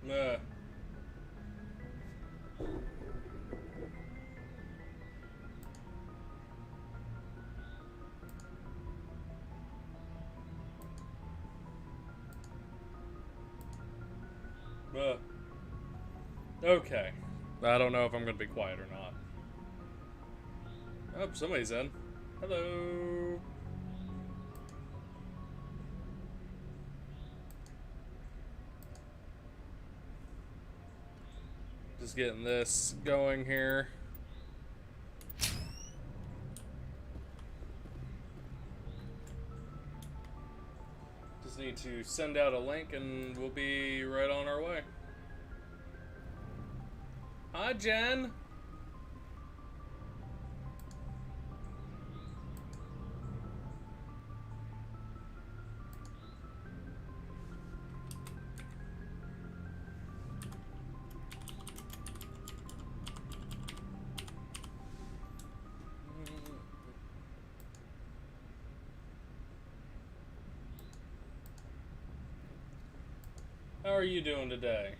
Uh, uh, okay. I don't know if I'm gonna be quiet or not. Oh, somebody's in. Hello. Just getting this going here. Just need to send out a link and we'll be right on our way. Hi, Jen. How are you doing today?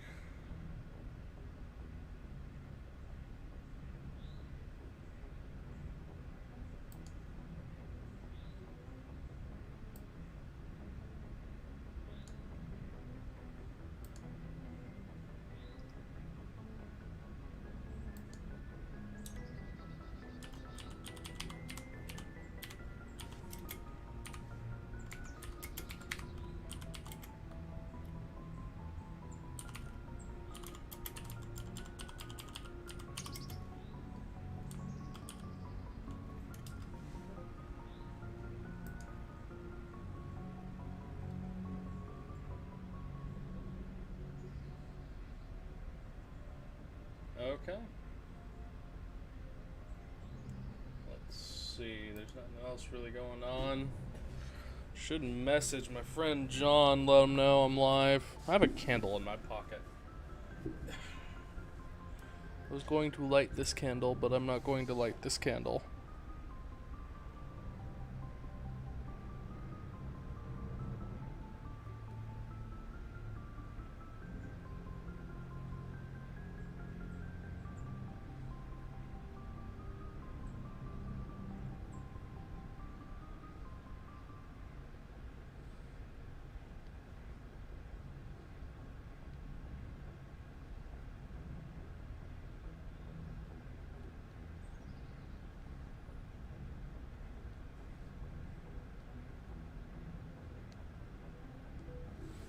Okay. Let's see, there's nothing else really going on. Should message my friend John, let him know I'm live. I have a candle in my pocket. I was going to light this candle, but I'm not going to light this candle.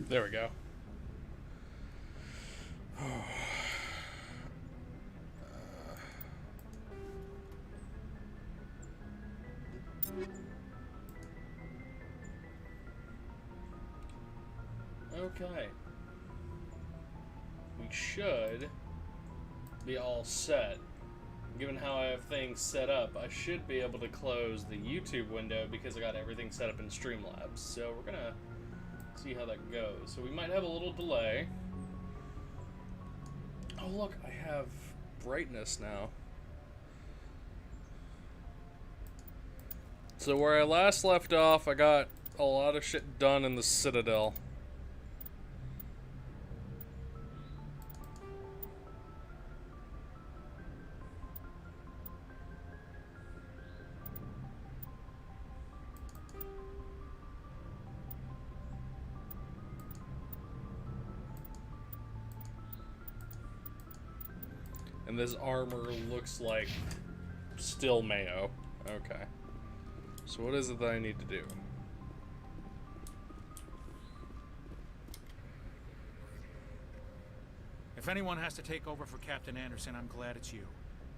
There we go. Okay. We should be all set. Given how I have things set up, I should be able to close the YouTube window because I got everything set up in Streamlabs. So we're gonna see how that goes. So we might have a little delay. Oh look, I have brightness now. So where I last left off, I got a lot of shit done in the Citadel. And this armor looks like still mayo. Okay. So what is it that I need to do? If anyone has to take over for Captain Anderson, I'm glad it's you.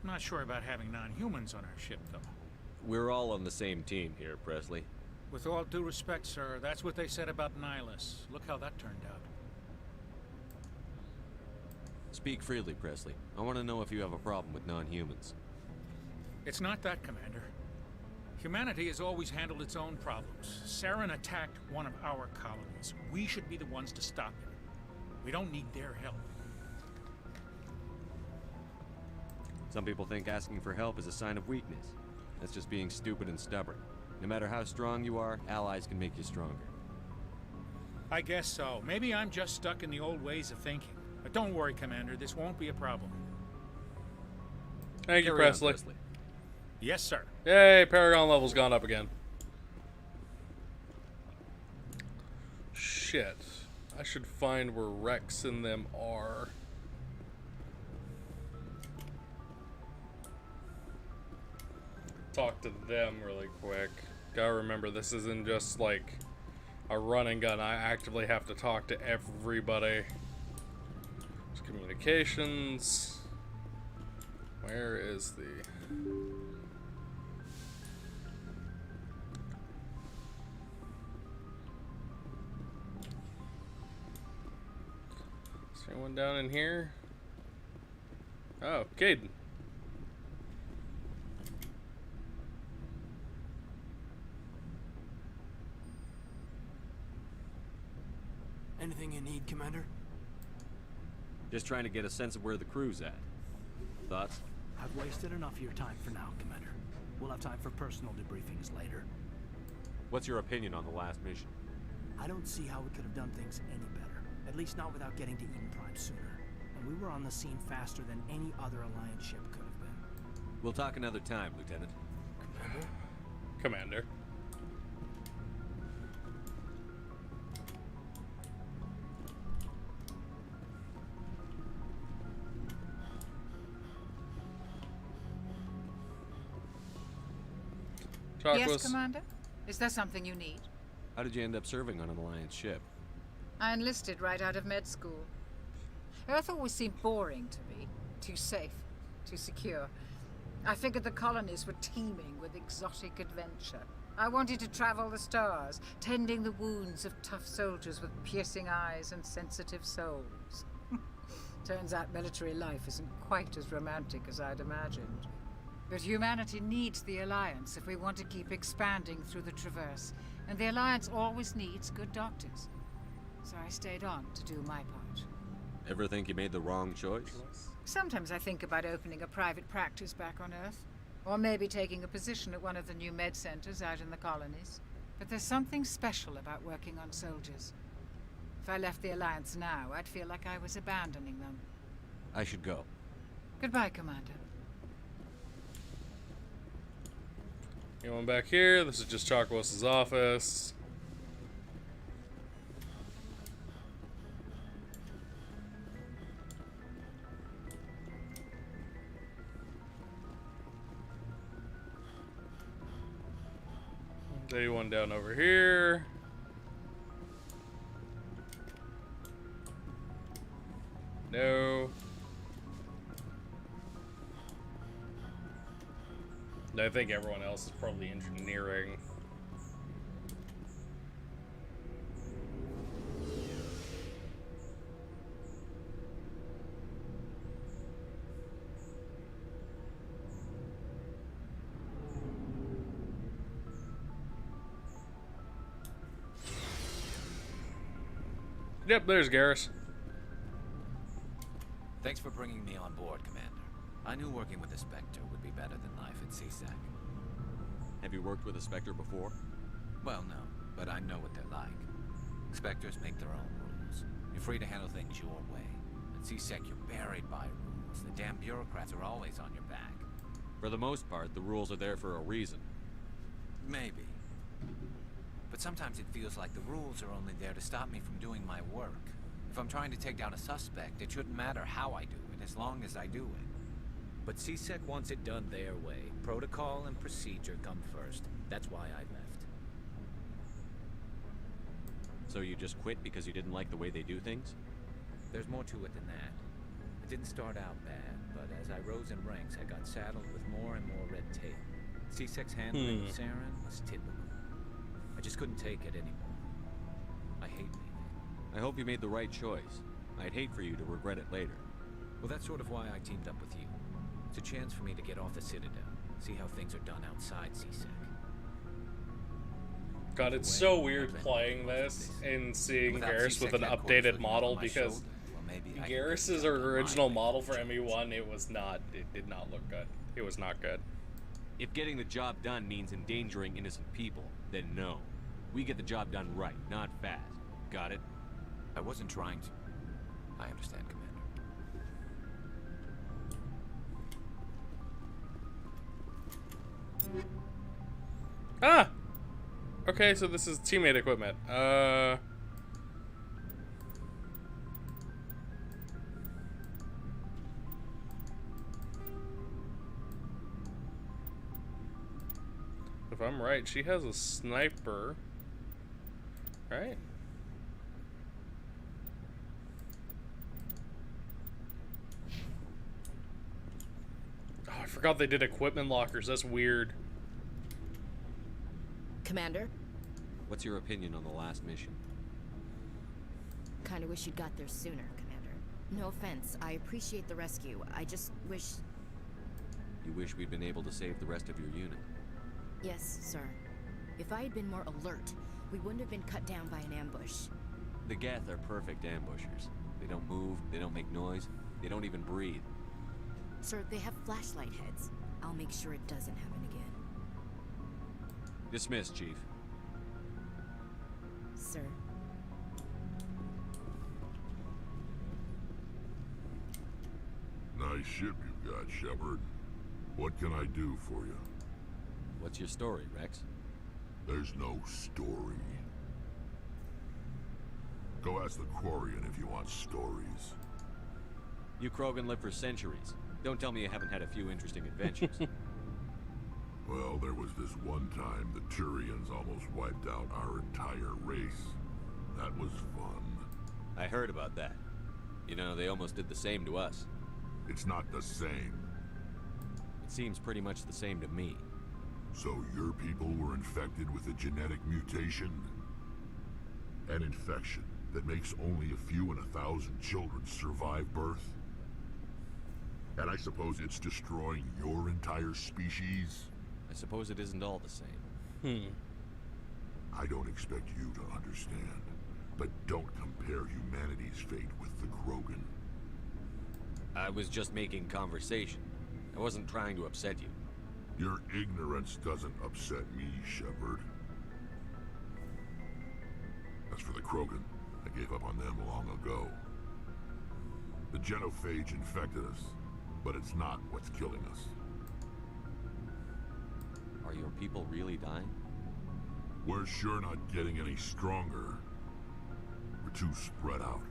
I'm not sure about having non-humans on our ship, though. We're all on the same team here, Presley. With all due respect, sir, that's what they said about Nihilus. Look how that turned out. Speak freely, Presley. I want to know if you have a problem with non-humans. It's not that, Commander. Humanity has always handled its own problems. Saren attacked one of our colonies. We should be the ones to stop him. We don't need their help. Some people think asking for help is a sign of weakness. That's just being stupid and stubborn. No matter how strong you are, allies can make you stronger. I guess so. Maybe I'm just stuck in the old ways of thinking. But don't worry, Commander. This won't be a problem. Thank you, Carry on, Presley. Yes, sir. Yay, Paragon level's gone up again. Shit. I should find where Rex and them are. Talk to them really quick. Gotta remember, this isn't just like a run and gun. I actively have to talk to everybody. There's communications. Where is the... Is there anyone down in here? Oh, Caden. Anything you need, Commander? Just trying to get a sense of where the crew's at. Thoughts? I've wasted enough of your time for now, Commander. We'll have time for personal debriefings later. What's your opinion on the last mission? I don't see how we could have done things any better. At least not without getting to Eden Prime sooner. And we were on the scene faster than any other Alliance ship could have been. We'll talk another time, Lieutenant. Commander? Commander. Yes, Commander? Is there something you need? How did you end up serving on an Alliance ship? I enlisted right out of med school. Earth always seemed boring to me. Too safe, too secure. I figured the colonies were teeming with exotic adventure. I wanted to travel the stars, tending the wounds of tough soldiers with piercing eyes and sensitive souls. Turns out military life isn't quite as romantic as I'd imagined. But humanity needs the Alliance if we want to keep expanding through the Traverse, and the Alliance always needs good doctors. So I stayed on to do my part. Ever think you made the wrong choice? Sometimes I think about opening a private practice back on Earth, or maybe taking a position at one of the new med centers out in the colonies. But there's something special about working on soldiers. If I left the Alliance now, I'd feel like I was abandoning them. I should go. Goodbye, Commander. Anyone back here? This is just Chakwas' office. Anyone down over here? No. I think everyone else is probably engineering. Yep, there's Garrus. Thanks for bringing me on board, Commander. I knew working with the Spectre would be better than life at CSEC. Have you worked with a Spectre before? Well, no, but I know what they're like. Spectres make their own rules. You're free to handle things your way. At CSEC, you're buried by rules. The damn bureaucrats are always on your back. For the most part, the rules are there for a reason. Maybe. But sometimes it feels like the rules are only there to stop me from doing my work. If I'm trying to take down a suspect, it shouldn't matter how I do it, as long as I do it. But CSEC wants it done their way. Protocol and procedure come first. That's why I left. So you just quit because you didn't like the way they do things? There's more to it than that. It didn't start out bad, but as I rose in ranks, I got saddled with more and more red tape. CSEC's handling of Saren was typical. I just couldn't take it anymore. I hate leaving. I hope you made the right choice. I'd hate for you to regret it later. Well, that's sort of why I teamed up with you. It's a chance for me to get off the Citadel, see how things are done outside CSEC. God, it's so weird playing this and seeing Garrus with an updated model, because Garrus's original model for ME1, it did not look good. It was not good. If getting the job done means endangering innocent people, then no. We get the job done right, not fast. Got it? I wasn't trying to. I understand, Commander. Ah! Okay, so this is teammate equipment. If I'm right, she has a sniper. Right? Oh, I forgot they did equipment lockers. That's weird. Commander, What's your opinion on the last mission? kinda wish you'd got there sooner, Commander. No offense, I appreciate the rescue. I just wish... You wish we'd been able to save the rest of your unit. Yes, sir. If I had been more alert, we wouldn't have been cut down by an ambush. The Geth are perfect ambushers. They don't move, they don't make noise, they don't even breathe. Sir, they have flashlight heads. I'll make sure it doesn't happen again. Dismissed, Chief. Sir. Nice ship you've got, Sheperd. What can I do for you? What's your story, Rex? There's no story. Go ask the Quarian if you want stories. You Krogan live for centuries. Don't tell me you haven't had a few interesting adventures. Well, there was this one time the Turians almost wiped out our entire race. That was fun. I heard about that. You know, they almost did the same to us. It's not the same. It seems pretty much the same to me. So your people were infected with a genetic mutation? An infection that makes only a few in 1,000 children survive birth? And I suppose it's destroying your entire species? I suppose it isn't all the same. I don't expect you to understand, but don't compare humanity's fate with the Krogan. I was just making conversation. I wasn't trying to upset you. Your ignorance doesn't upset me, Sheperd. As for the Krogan, I gave up on them long ago. The genophage infected us, but it's not what's killing us. Are your people really dying? We're sure not getting any stronger. We're too spread out.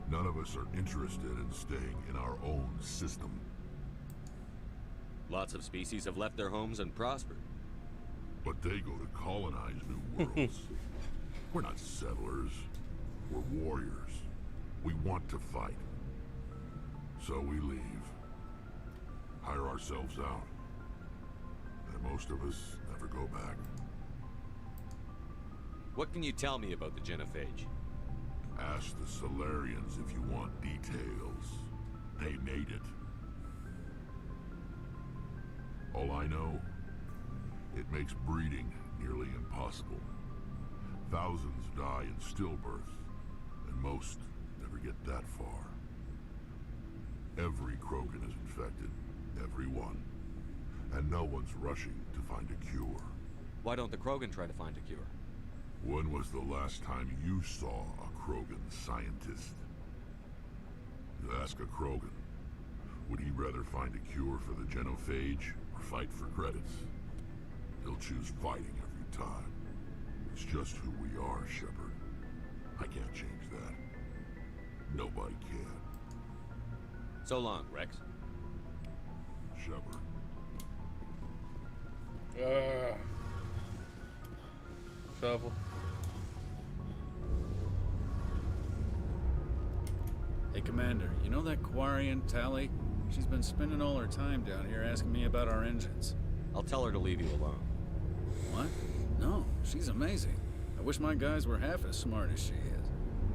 None of us are interested in staying in our own system. Lots of species have left their homes and prospered. But they go to colonize new worlds. We're not settlers. We're warriors. We want to fight. So we leave. Hire ourselves out. And most of us never go back. What can you tell me about the genophage? Ask the Solarians if you want details. They made it. All I know, it makes breeding nearly impossible. Thousands die in stillbirth, and most never get that far. Every Krogan is infected, every one. And no one's rushing to find a cure. Why don't the Krogan try to find a cure? When was the last time you saw a Krogan scientist? You ask a Krogan, would he rather find a cure for the genophage or fight for credits? He'll choose fighting every time. It's just who we are, Sheperd. I can't change that. Nobody can. So long, Rex. Sheperd. Shovel. Hey, Commander, you know that Quarian, Tally? She's been spending all her time down here asking me about our engines. I'll tell her to leave you alone. What? No, she's amazing. I wish my guys were half as smart as she is.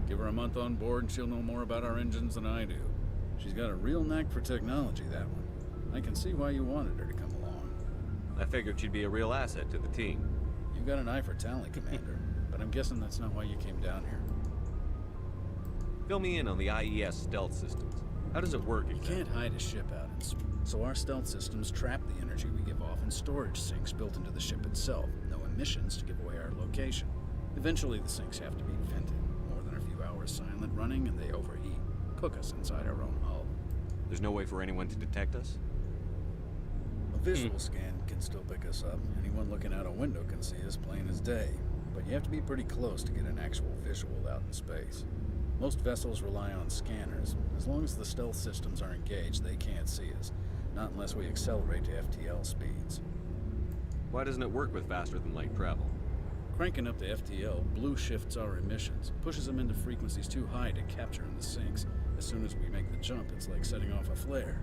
Give her a month on board and she'll know more about our engines than I do. She's got a real knack for technology, that one. I can see why you wanted her to come along. I figured she'd be a real asset to the team. You got an eye for talent, Commander, but I'm guessing that's not why you came down here. Fill me in on the IES stealth systems. How does it work You exactly? can't hide a ship out in space, so our stealth systems trap the energy we give off in storage sinks built into the ship itself. No emissions to give away our location. Eventually the sinks have to be vented. More than a few hours silent running and they overheat. Cook us inside our own hull. There's no way for anyone to detect us? visual scan can still pick us up. Anyone looking out a window can see us plain as day. But you have to be pretty close to get an actual visual out in space. Most vessels rely on scanners. As long as the stealth systems are engaged, they can't see us. Not unless we accelerate to FTL speeds. Why doesn't it work with faster than light travel? Cranking up to FTL blue shifts our emissions, pushes them into frequencies too high to capture in the sinks. As soon as we make the jump, it's like setting off a flare.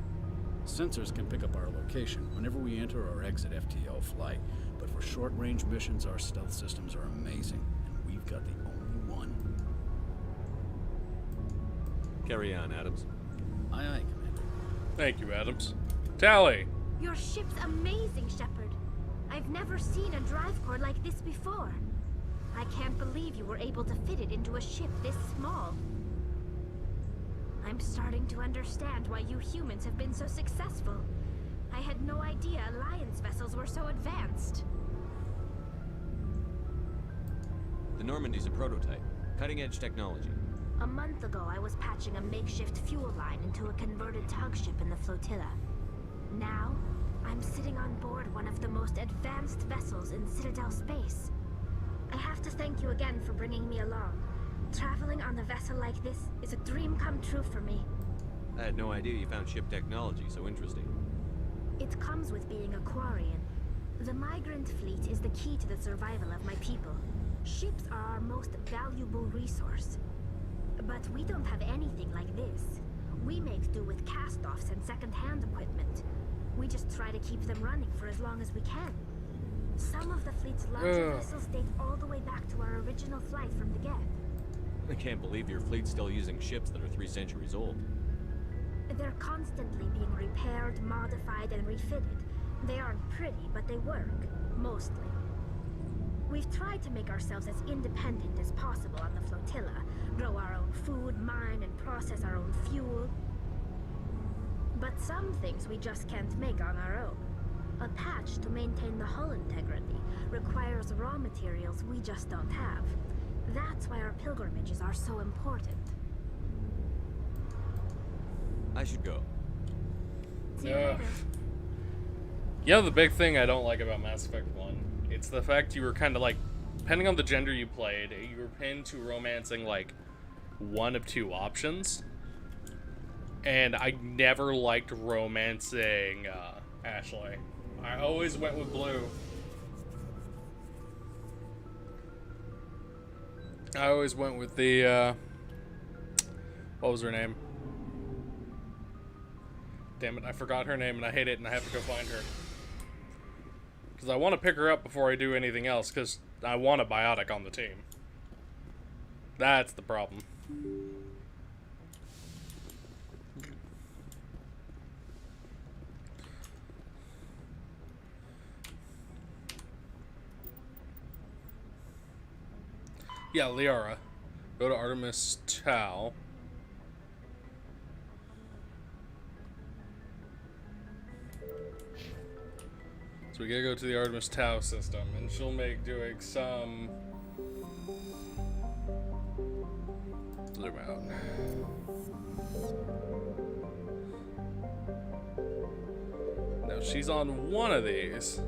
Sensors can pick up our location whenever we enter or exit FTL flight, but for short-range missions, our stealth systems are amazing, and we've got the only one. Carry on, Adams. Aye, aye, Commander. Thank you, Adams. Tally! Your ship's amazing, Sheperd. I've never seen a drive core like this before. I can't believe you were able to fit it into a ship this small. I'm starting to understand why you humans have been so successful. I had no idea Alliance vessels were so advanced. The Normandy's a prototype. Cutting-edge technology. A month ago, I was patching a makeshift fuel line into a converted tug ship in the flotilla. Now, I'm sitting on board one of the most advanced vessels in Citadel space. I have to thank you again for bringing me along. Traveling on a vessel like this is a dream come true for me. I had no idea you found ship technology so interesting. It comes with being a Quarian. The migrant fleet is the key to the survival of my people. Ships are our most valuable resource. But we don't have anything like this. We make do with cast-offs and second-hand equipment. We just try to keep them running for as long as we can. Some of the fleet's larger vessels date all the way back to our original flight from the get. I can't believe your fleet's still using ships that are 3 centuries old. They're constantly being repaired, modified, and refitted. They aren't pretty, but they work. Mostly. We've tried to make ourselves as independent as possible on the flotilla. Grow our own food, mine, and process our own fuel. But some things we just can't make on our own. A patch to maintain the hull integrity requires raw materials we just don't have. That's why our pilgrimages are so important. I should go. See you later. You know the big thing I don't like about Mass Effect 1? It's the fact you were kind of like, depending on the gender you played, you were pinned to romancing like one of 2 options. And I never liked romancing Ashley. I always went with Blue. I always went with the, what was her name? Damn it, I forgot her name and I hate it and I have to go find her. Because I want to pick her up before I do anything else, because I want a biotic on the team. That's the problem. Yeah, Liara. Go to Artemis Tau. So we gotta go to the Artemis Tau system, and she'll make doing some... Zoom out. Now she's on one of these.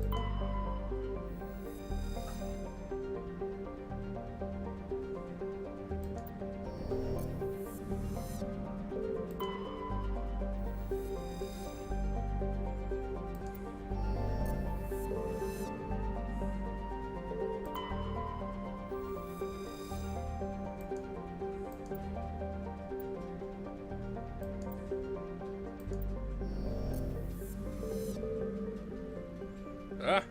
Ah.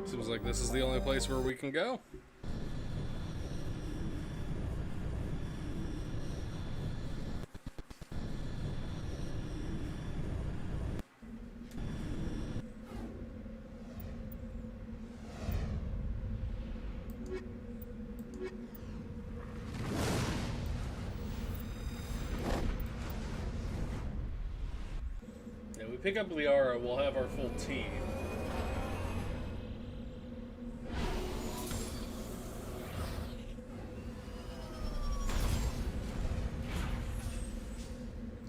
Seems like this is the only place where we can go. pick up Liara, we'll have our full team.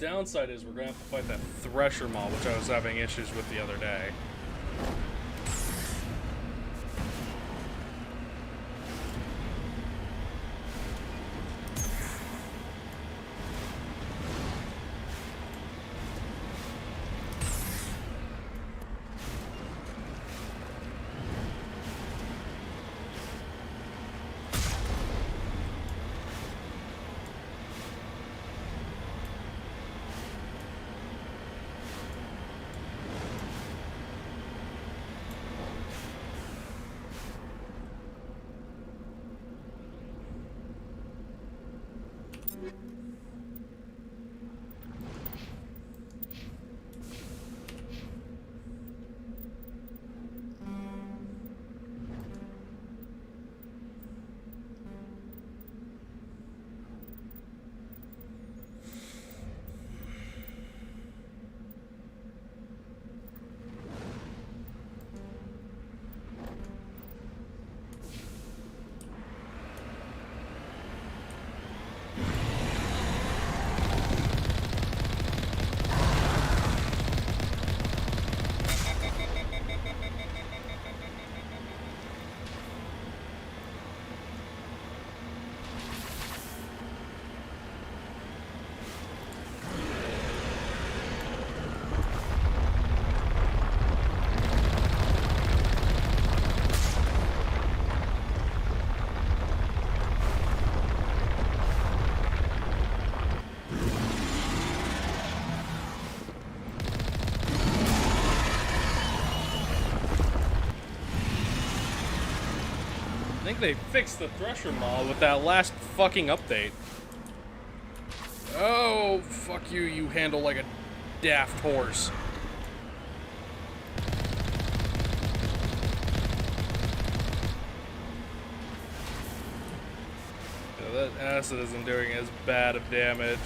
Downside is we're gonna have to fight that Thresher Maw, which I was having issues with the other day. I think they fixed the Thresher Maw with that last fucking update. Oh, fuck you, you handle like a daft horse. Yeah, that acid isn't doing as bad of damage.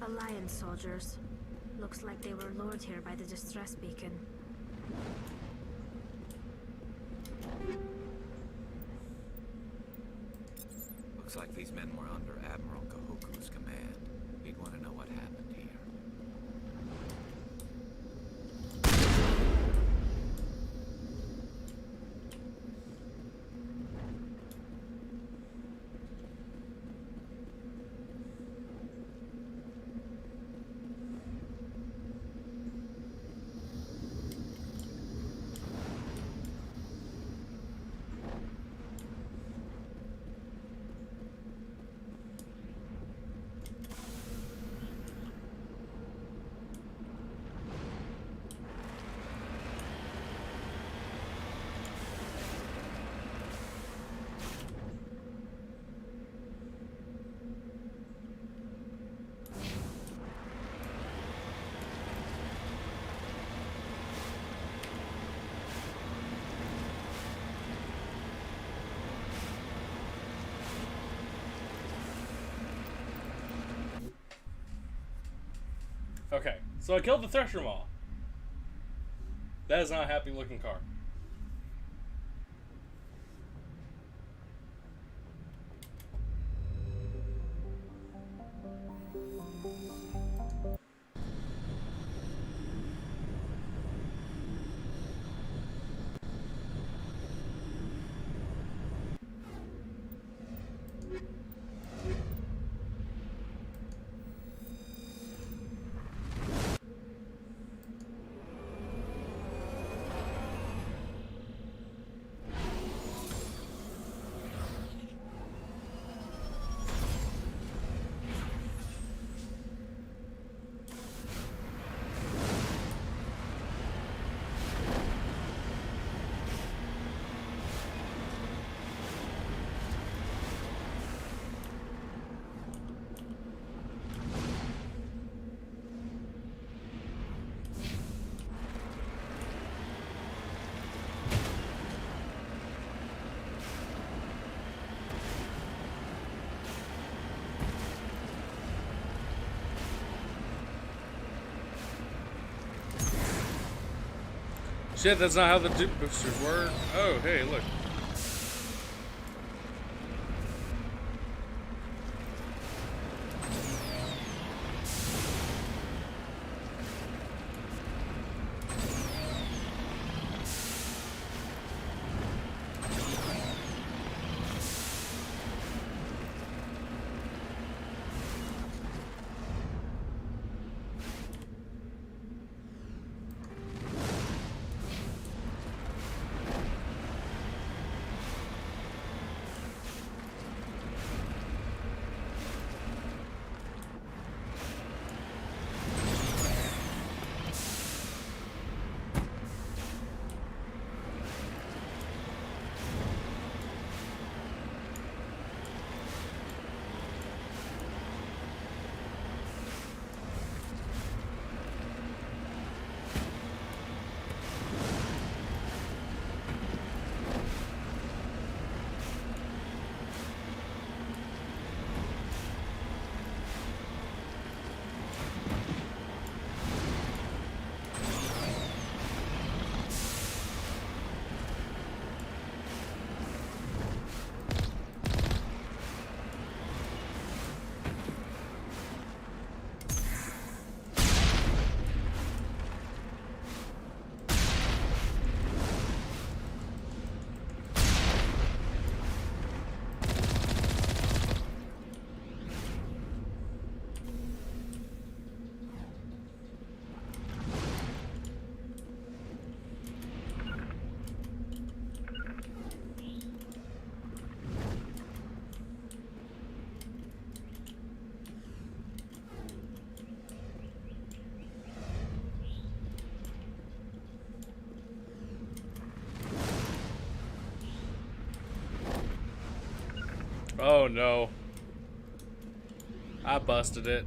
Alliance soldiers. Looks like they were lured here by the distress beacon. Looks like these men were under Admiral Kahoku's command. He'd want to know what happened here. Okay, so I killed the Thresher Maw. That is not a happy looking car. Shit, that's not how the dupe boosters work. Oh, hey, look. Oh no. I busted it.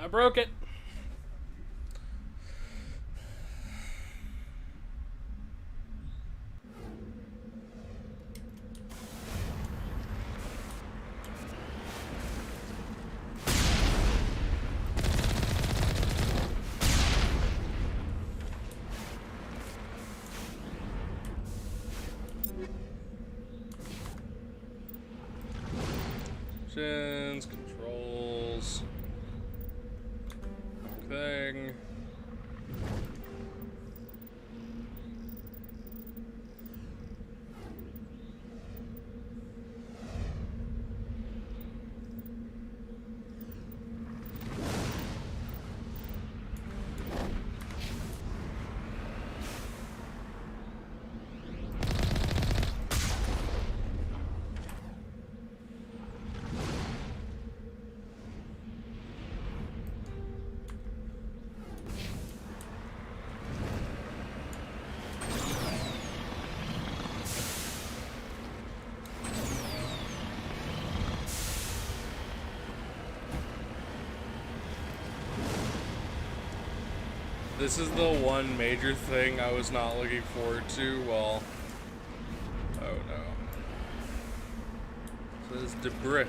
I broke it. Controls. Thing. This is the one major thing I was not looking forward to. Well, oh no. So this is debris.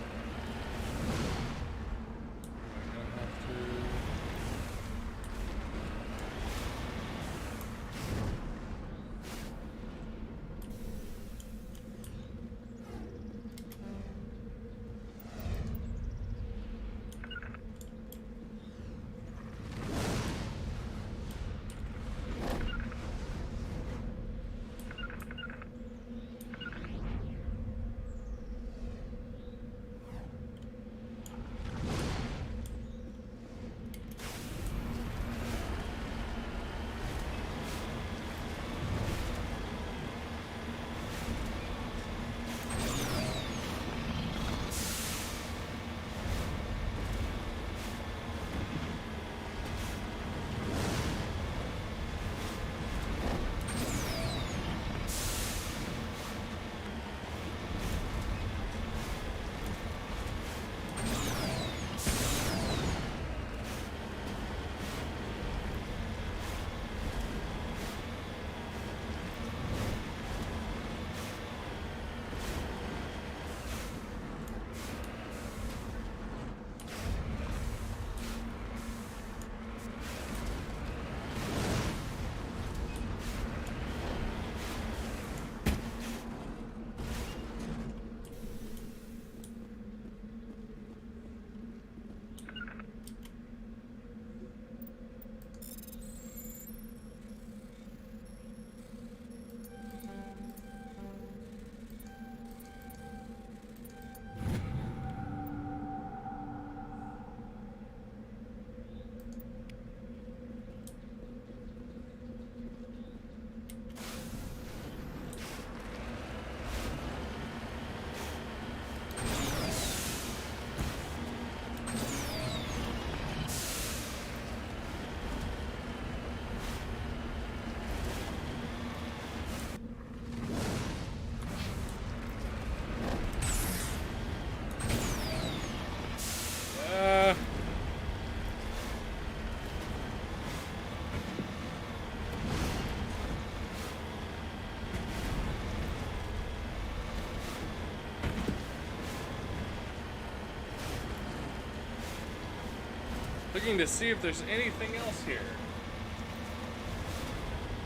Looking to see if there's anything else here.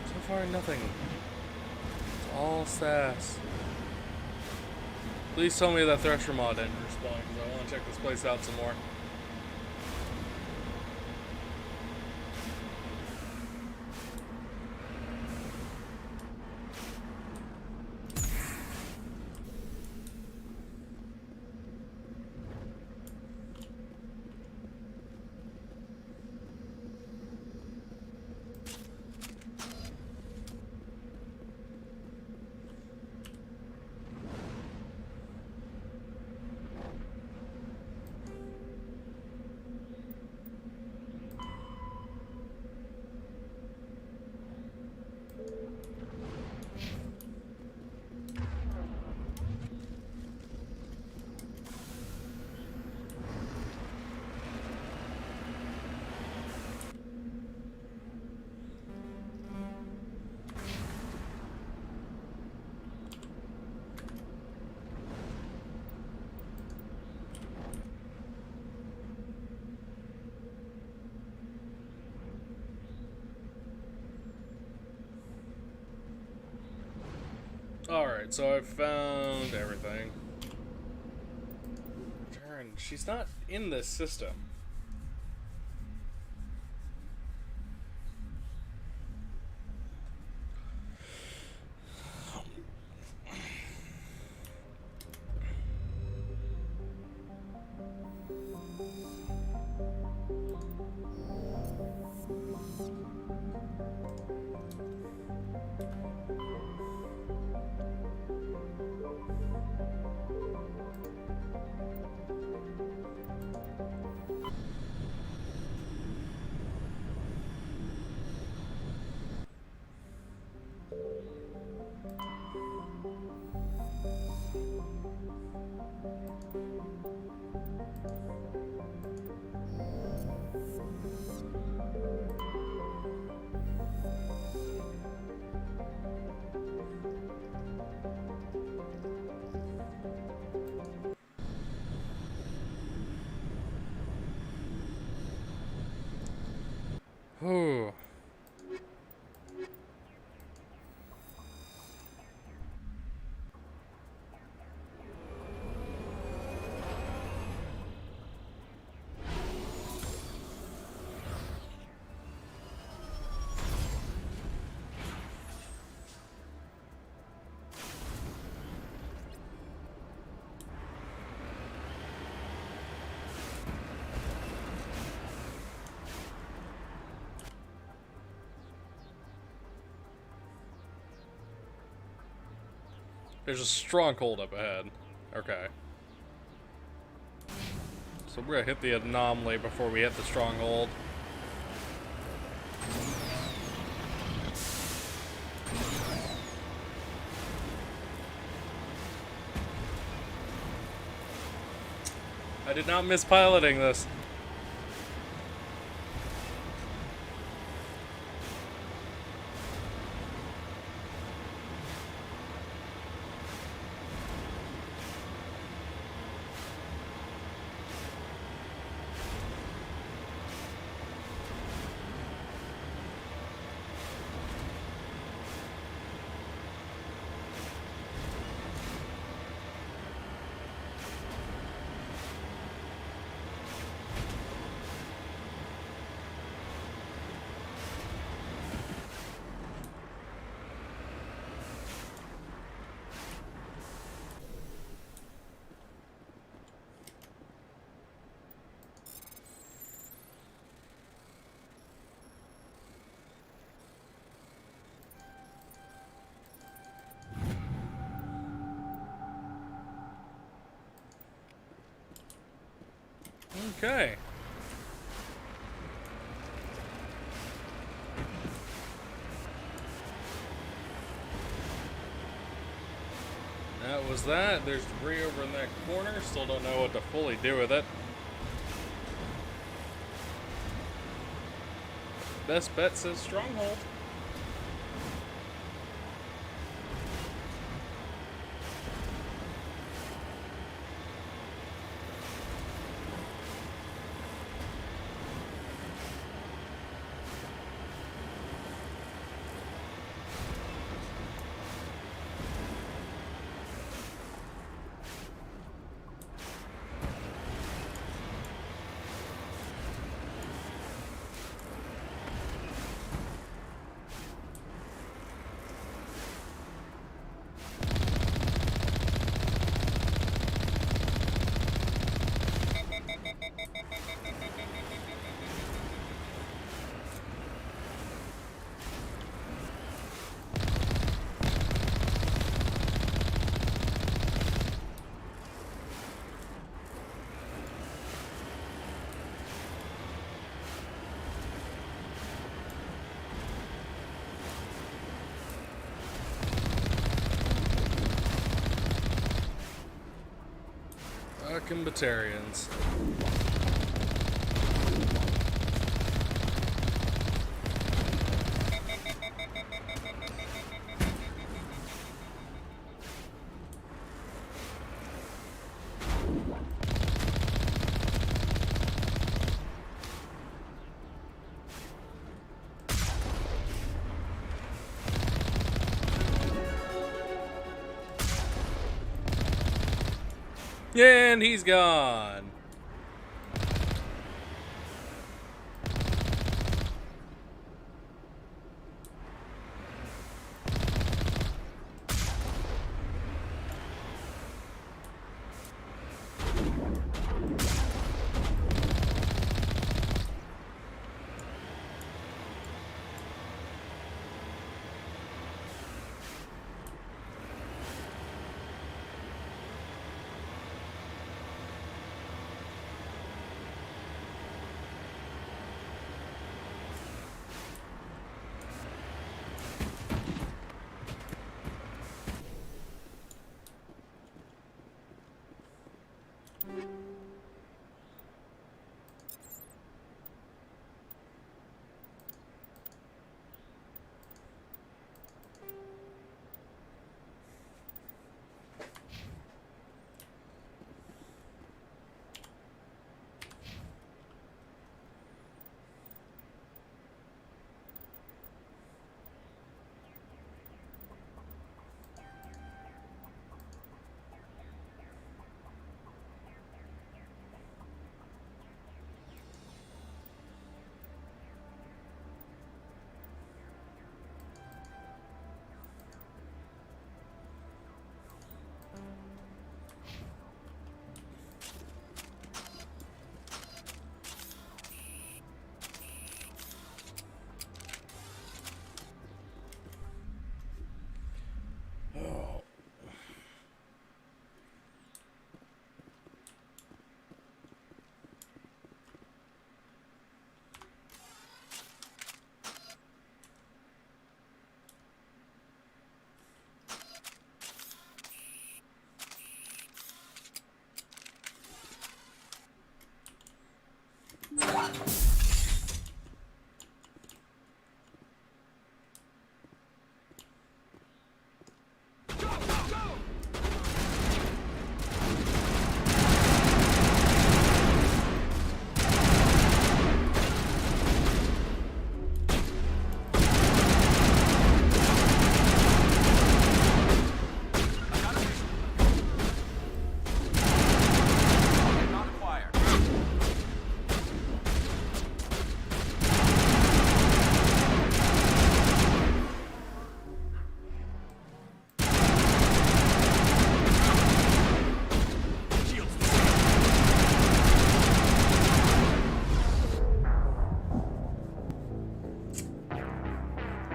So far, nothing. It's all sass. Please tell me that Thresher mod didn't respawn, because I want to check this place out some more. Alright, so I found everything. Return. She's not in this system. Ooh. There's a stronghold up ahead. Okay. So we're gonna hit the anomaly before we hit the stronghold. I did not miss piloting this. Okay. That was that. There's debris over in that corner. Still don't know what to fully do with it. Best bet says stronghold. Fucking Batarians. And he's gone.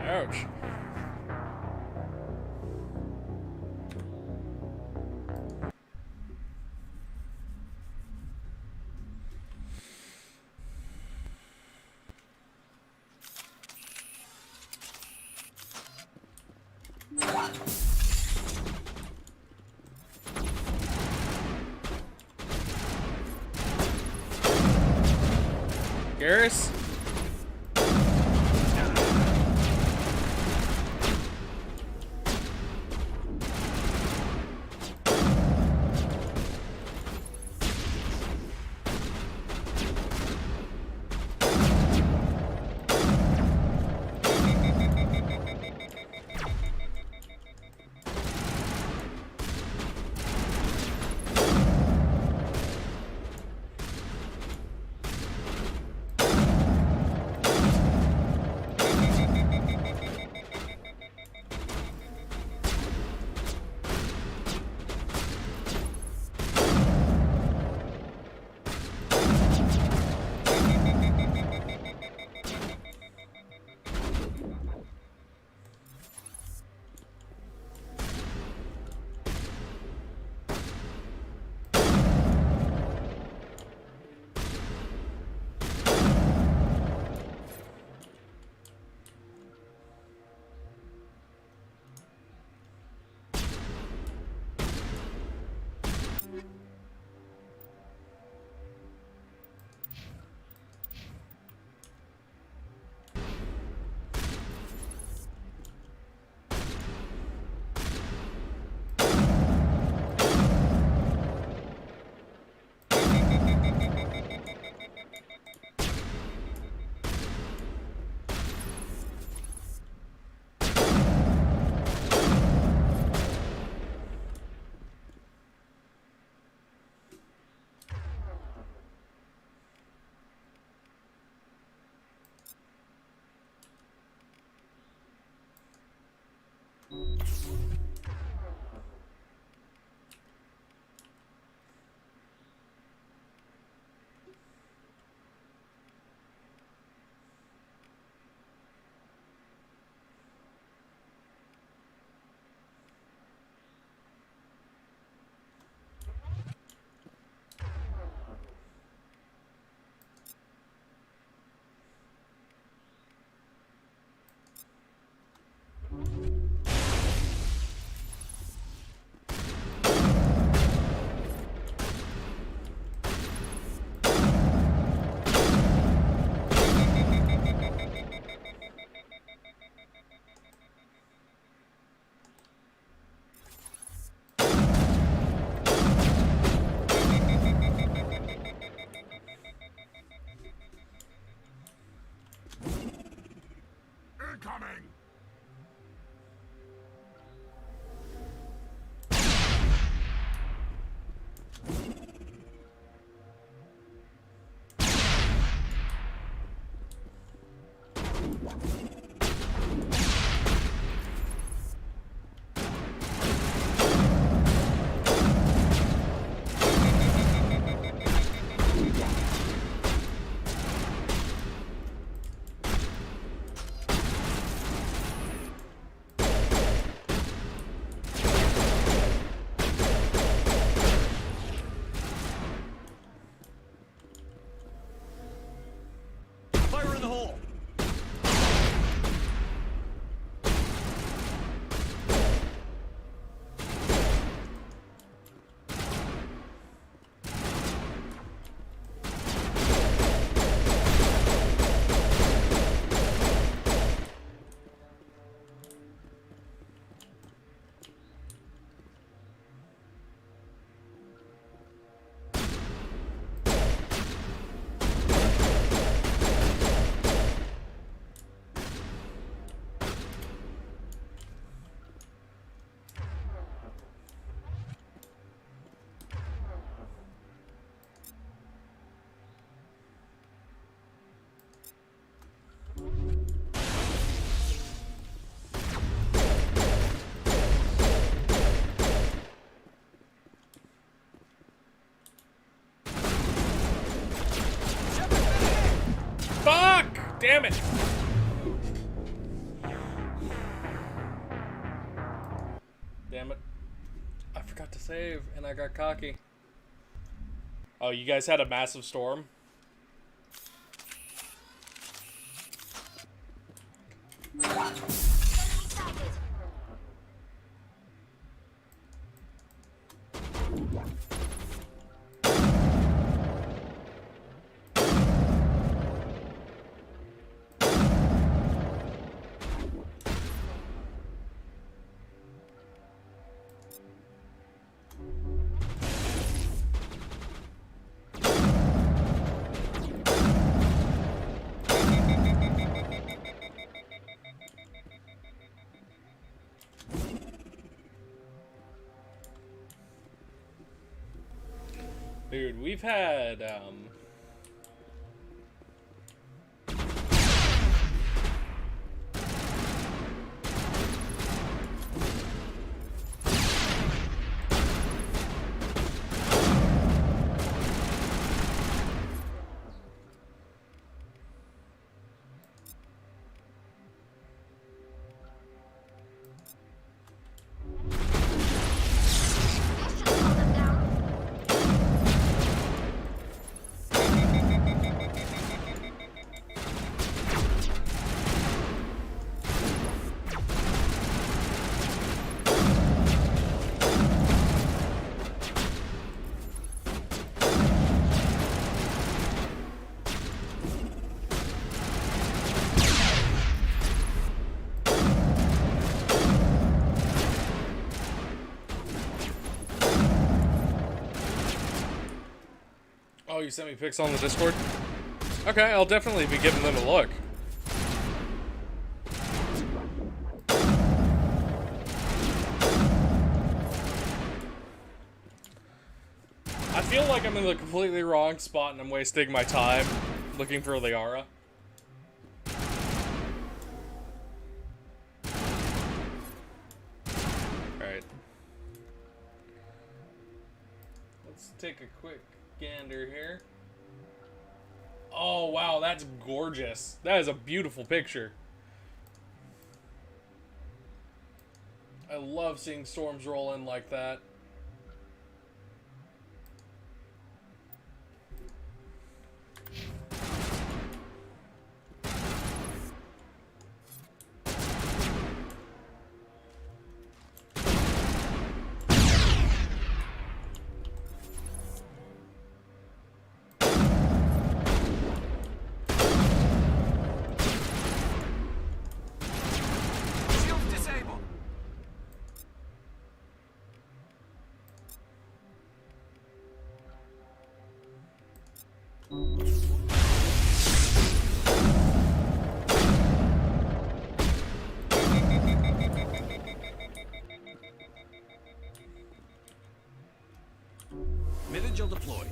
Ouch. Garrus? Incoming! Fire in the hole! Fuck! Damn it! Damn it. I forgot to save, and I got cocky. Oh, you guys had a massive storm? Dude, we've had, oh, you sent me pics on the Discord? Okay, I'll definitely be giving them a look. I feel like I'm in the completely wrong spot and I'm wasting my time looking for Liara. let's take a quick gander here. Oh, wow, that's gorgeous. That is a beautiful picture. I love seeing storms roll in like that. Mid-Angel deployed.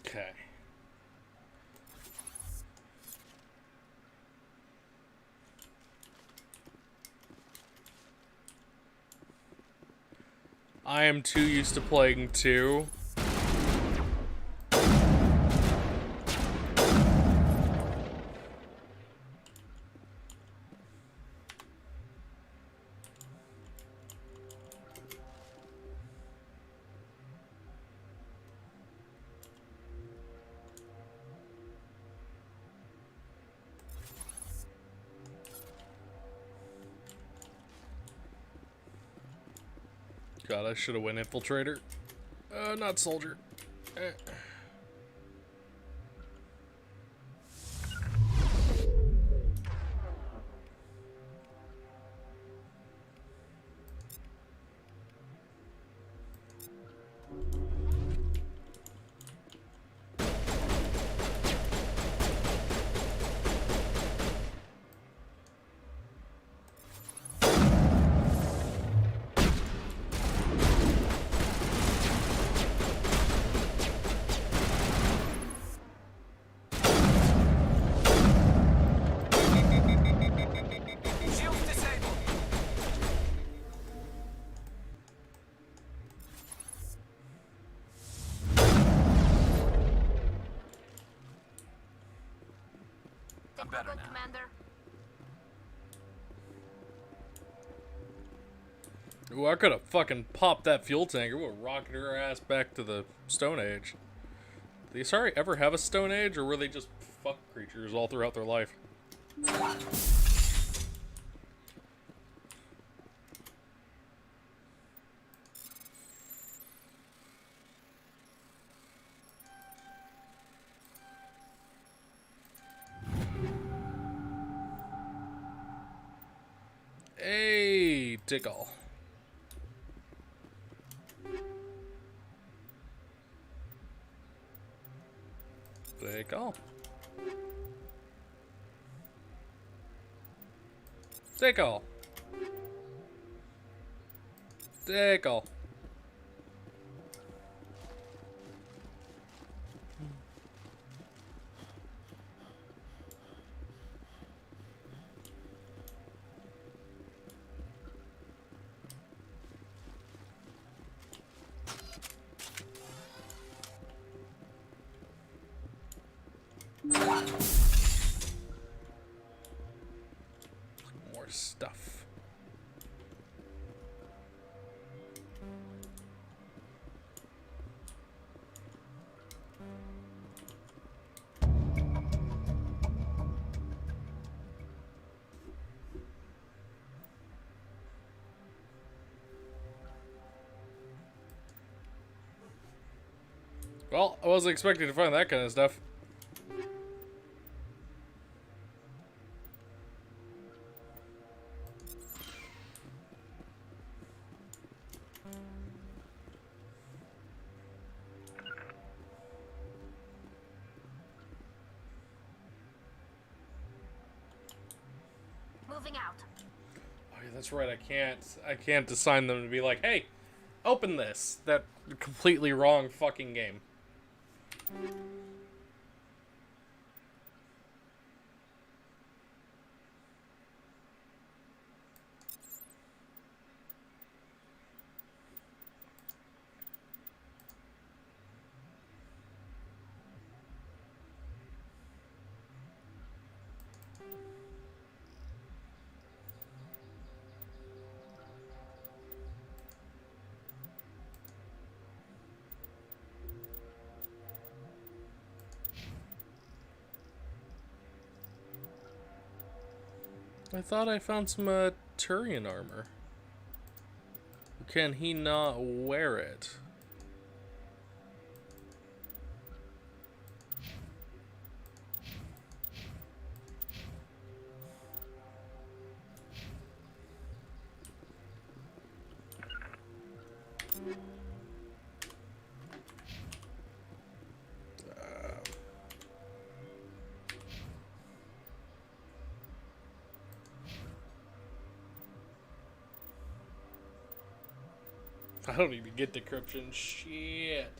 Okay. I am too used to playing 2. God, I should have went infiltrator. Not soldier. I'm better now. Commander. Ooh, I could have fucking popped that fuel tank. It would have rocketed her ass back to the Stone Age. Did the Asari ever have a Stone Age, or were they just fuck creatures all throughout their life? Hey, tickle. Tickle. Tickle. Tickle. More stuff. Well, I wasn't expecting to find that kind of stuff. Moving out. Oh, yeah, that's right. I can't assign them to be like, hey, Open this. That completely wrong fucking game. I thought I found some Turian armor. Can he not wear it? I don't even get decryption. Shit.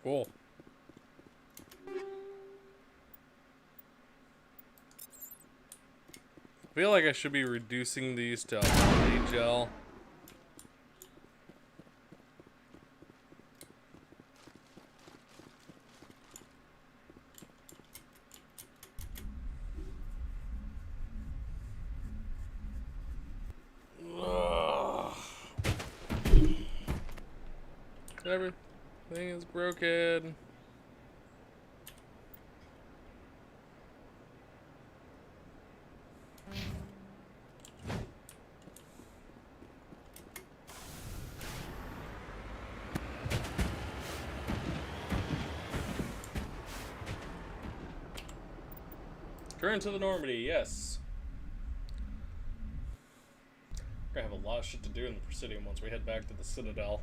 Cool. I feel like I should be reducing these to honey gel. Ugh. Everything is broken. Turn to the Normandy, yes. of shit to do in the Presidium once we head back to the Citadel.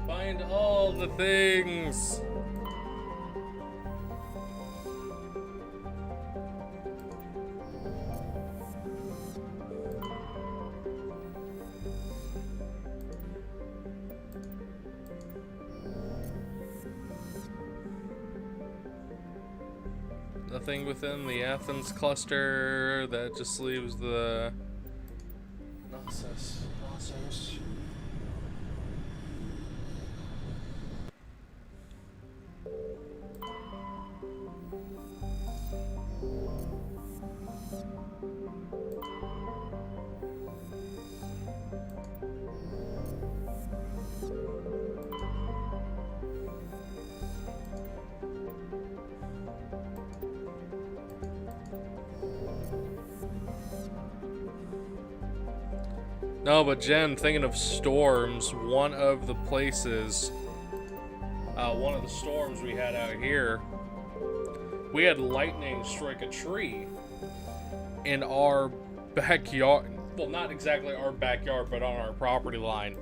Find all the things. Nothing within the Athens cluster that just leaves the Knossos. No, but Jen, thinking of storms, one of the storms we had out here, we had lightning strike a tree in our backyard. Well, not exactly our backyard, but on our property line.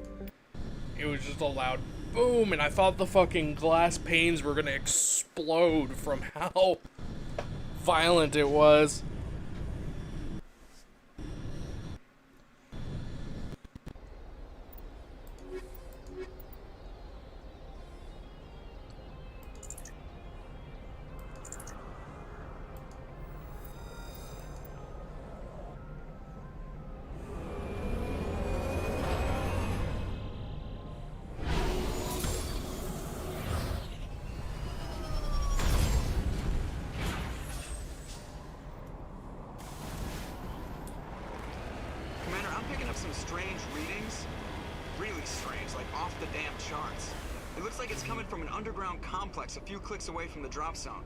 It was just a loud boom, and I thought the fucking glass panes were gonna explode from how violent it was. Some strange readings. Really strange, like off the damn charts. It looks like it's coming from an underground complex a few clicks away from the drop zone.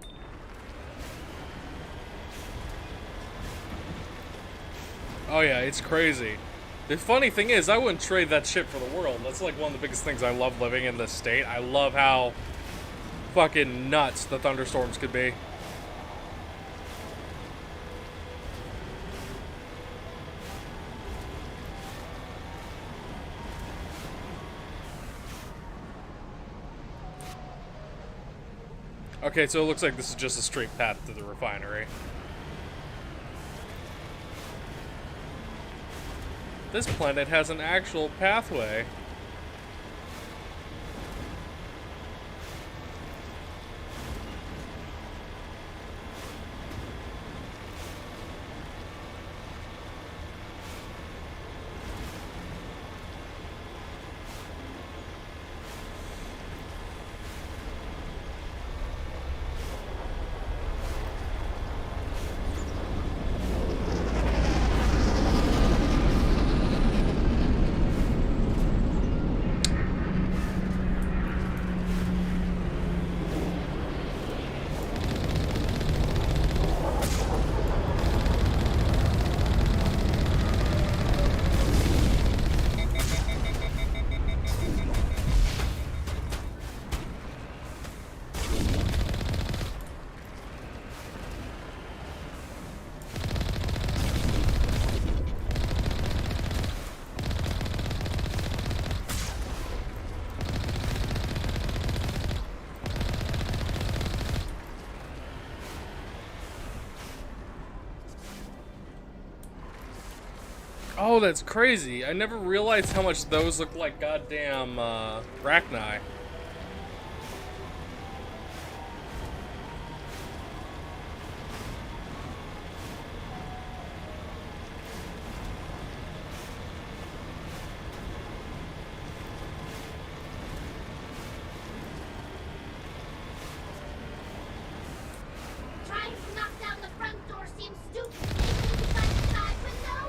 Oh yeah, it's crazy. The funny thing is, I wouldn't trade that shit for the world. That's like one of the biggest things I love living in this state. I love how fucking nuts the thunderstorms could be. Okay, so it looks like this is just a straight path to the refinery. This planet has an actual pathway. Oh, that's crazy. I never realized how much those look like goddamn Rachni. Trying to knock down the front door seems stupid. Inside the side window?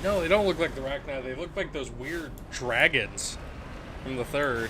No, they don't look like the Rachni. They look like those weird dragons from the third.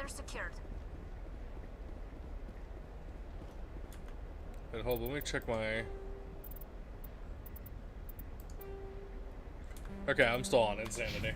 Secured. Wait, hold on, let me check my... Okay, I'm still on Insanity.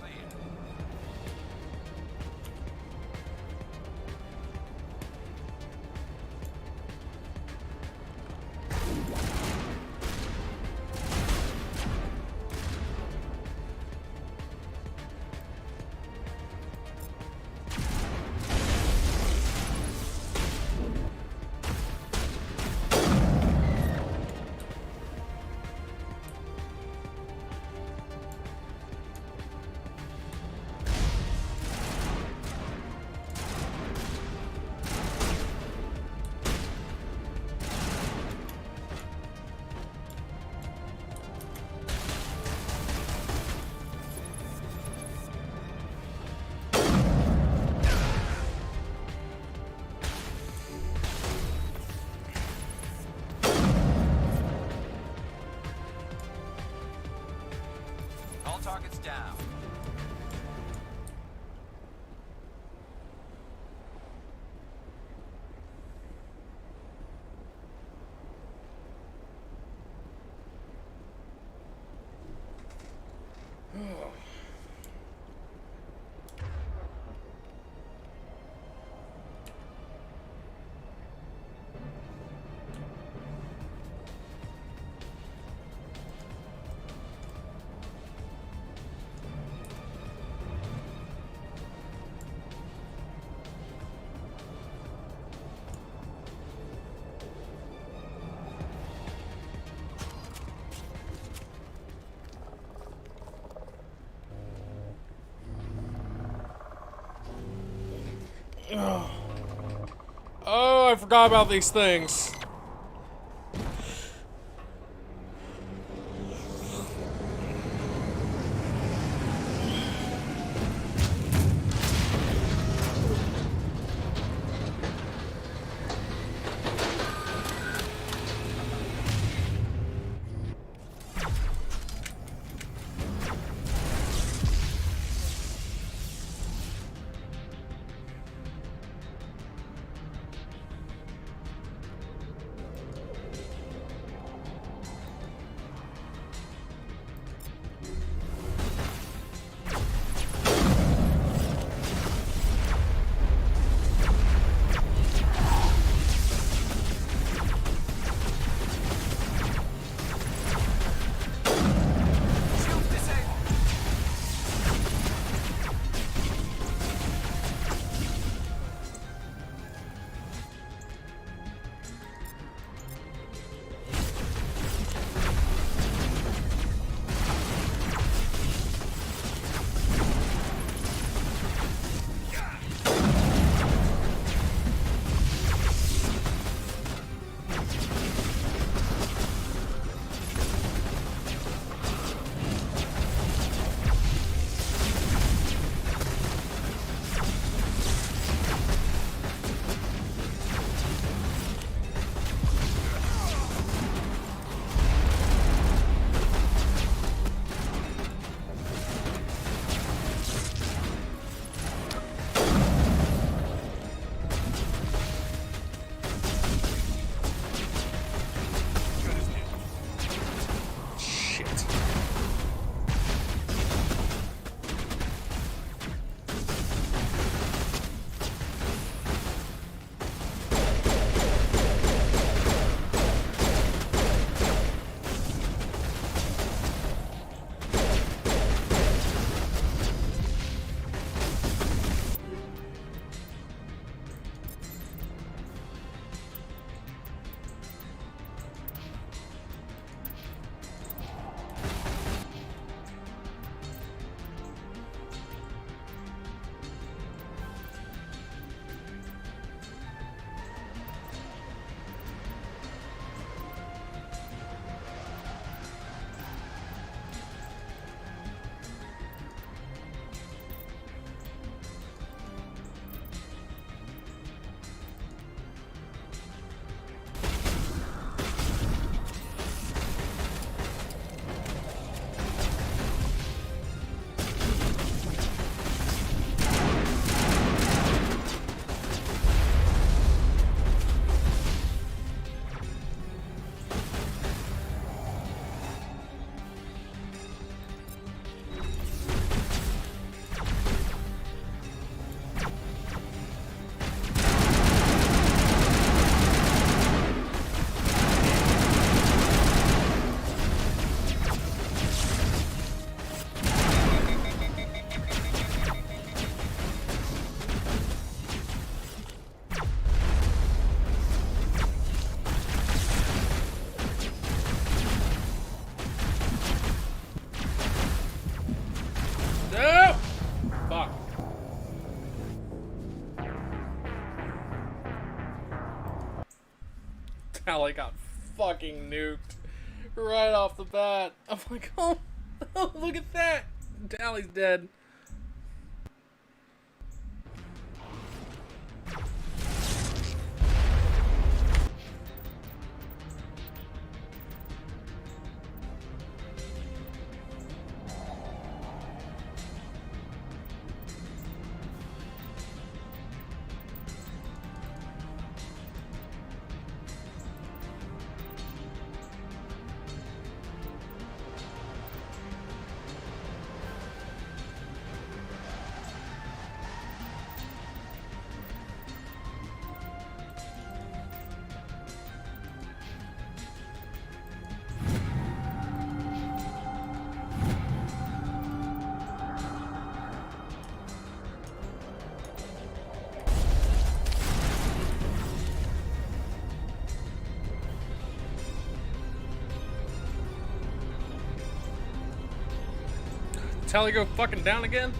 clear. All targets down. Oh, I forgot about these things. Tally got fucking nuked right off the bat. I'm like, oh, look at that. Tally's dead. Tally go fucking down again?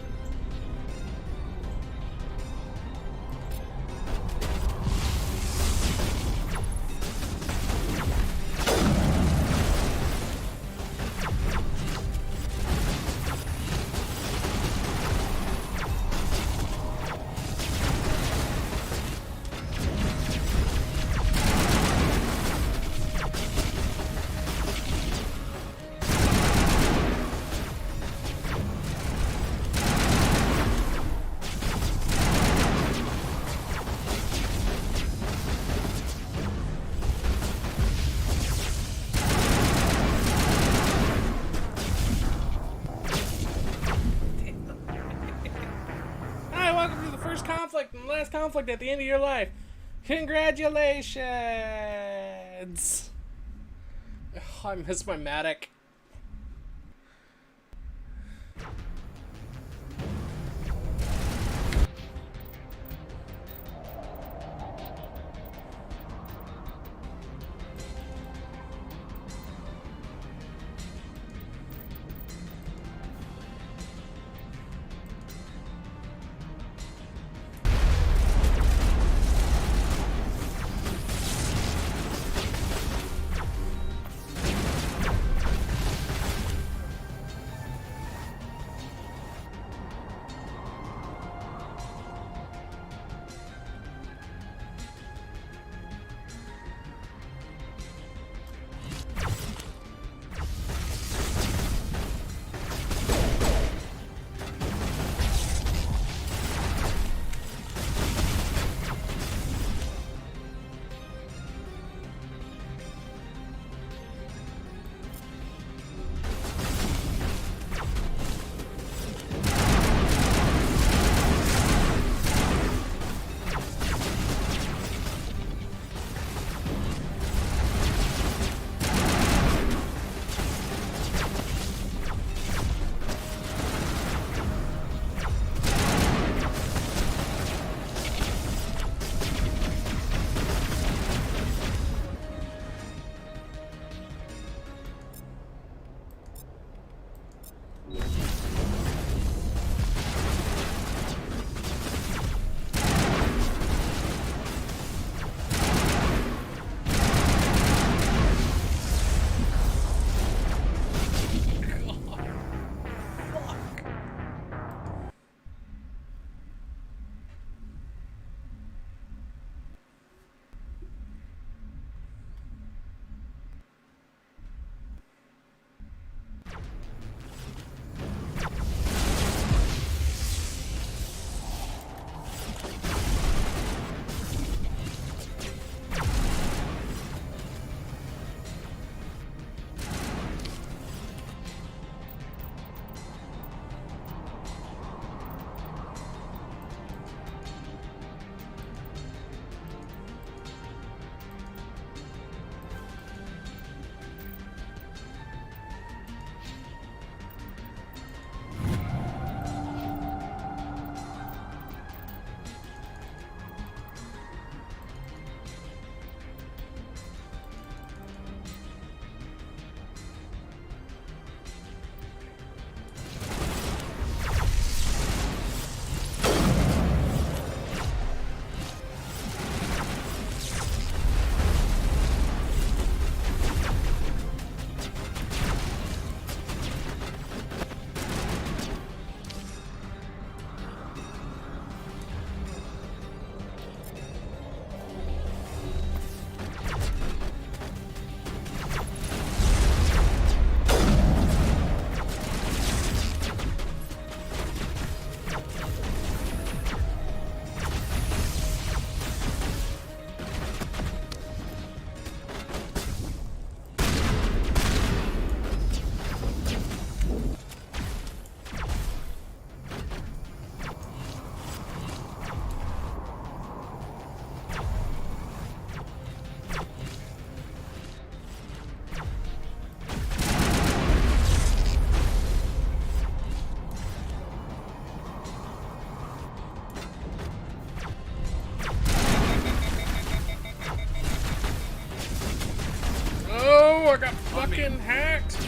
Conflict and the last conflict at the end of your life. Congratulations! Oh, I miss my Matic. getting hacked.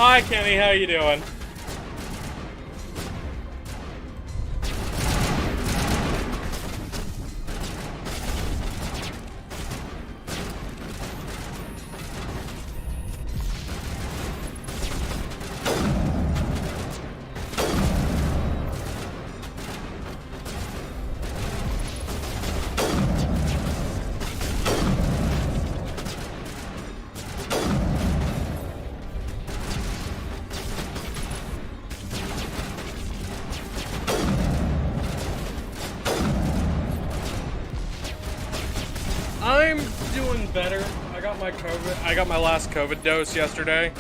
Hi, Kenny. How you doing? I'm doing better. I got my last COVID dose yesterday,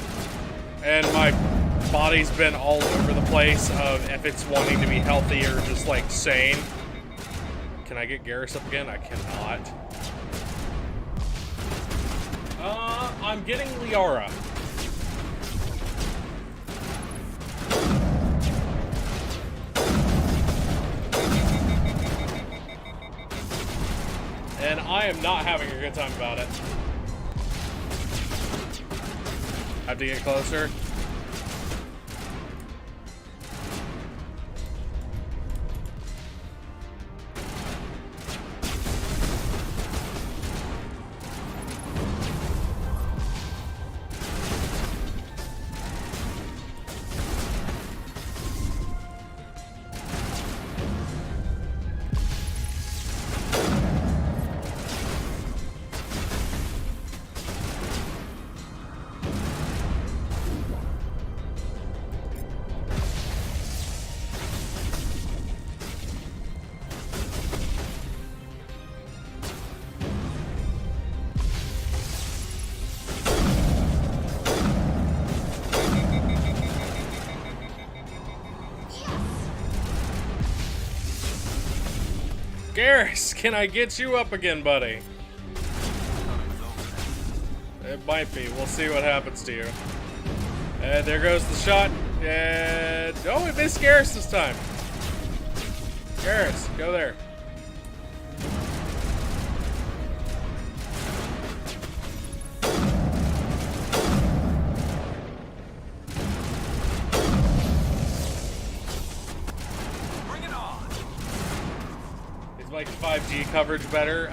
and my body's been all over the place of if it's wanting to be healthy or just like sane. Can I get Garrus up again? I cannot. I'm getting Liara. And I am not having a good time about it. Have to get closer. Garrus, can I get you up again, buddy? It might be. We'll see what happens to you. And there goes the shot. And oh, we missed Garrus this time. Garrus, go there. Like 5G coverage better?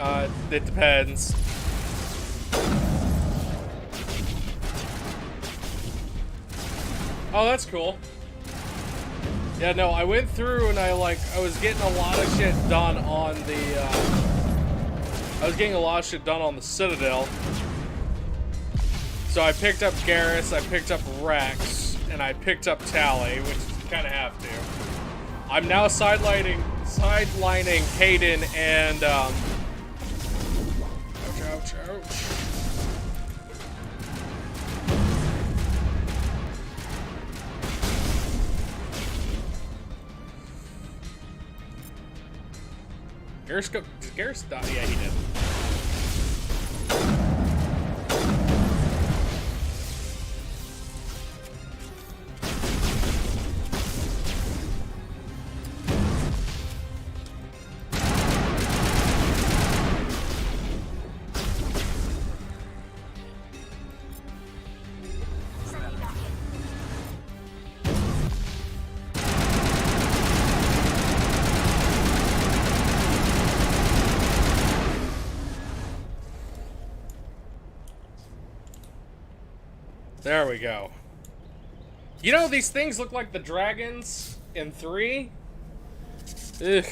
It depends. Oh, that's cool. Yeah, no, I went through and I was getting a lot of shit done on the, I was getting a lot of shit done on the Citadel. So I picked up Garrus, I picked up Rex, and I picked up Tally, which you kind of have to. I'm now sidelining Hayden and, ouch, ouch, ouch. Garrus go, did Garrus die? Yeah, he did. There we go. You know, these things look like the dragons in 3. Ugh.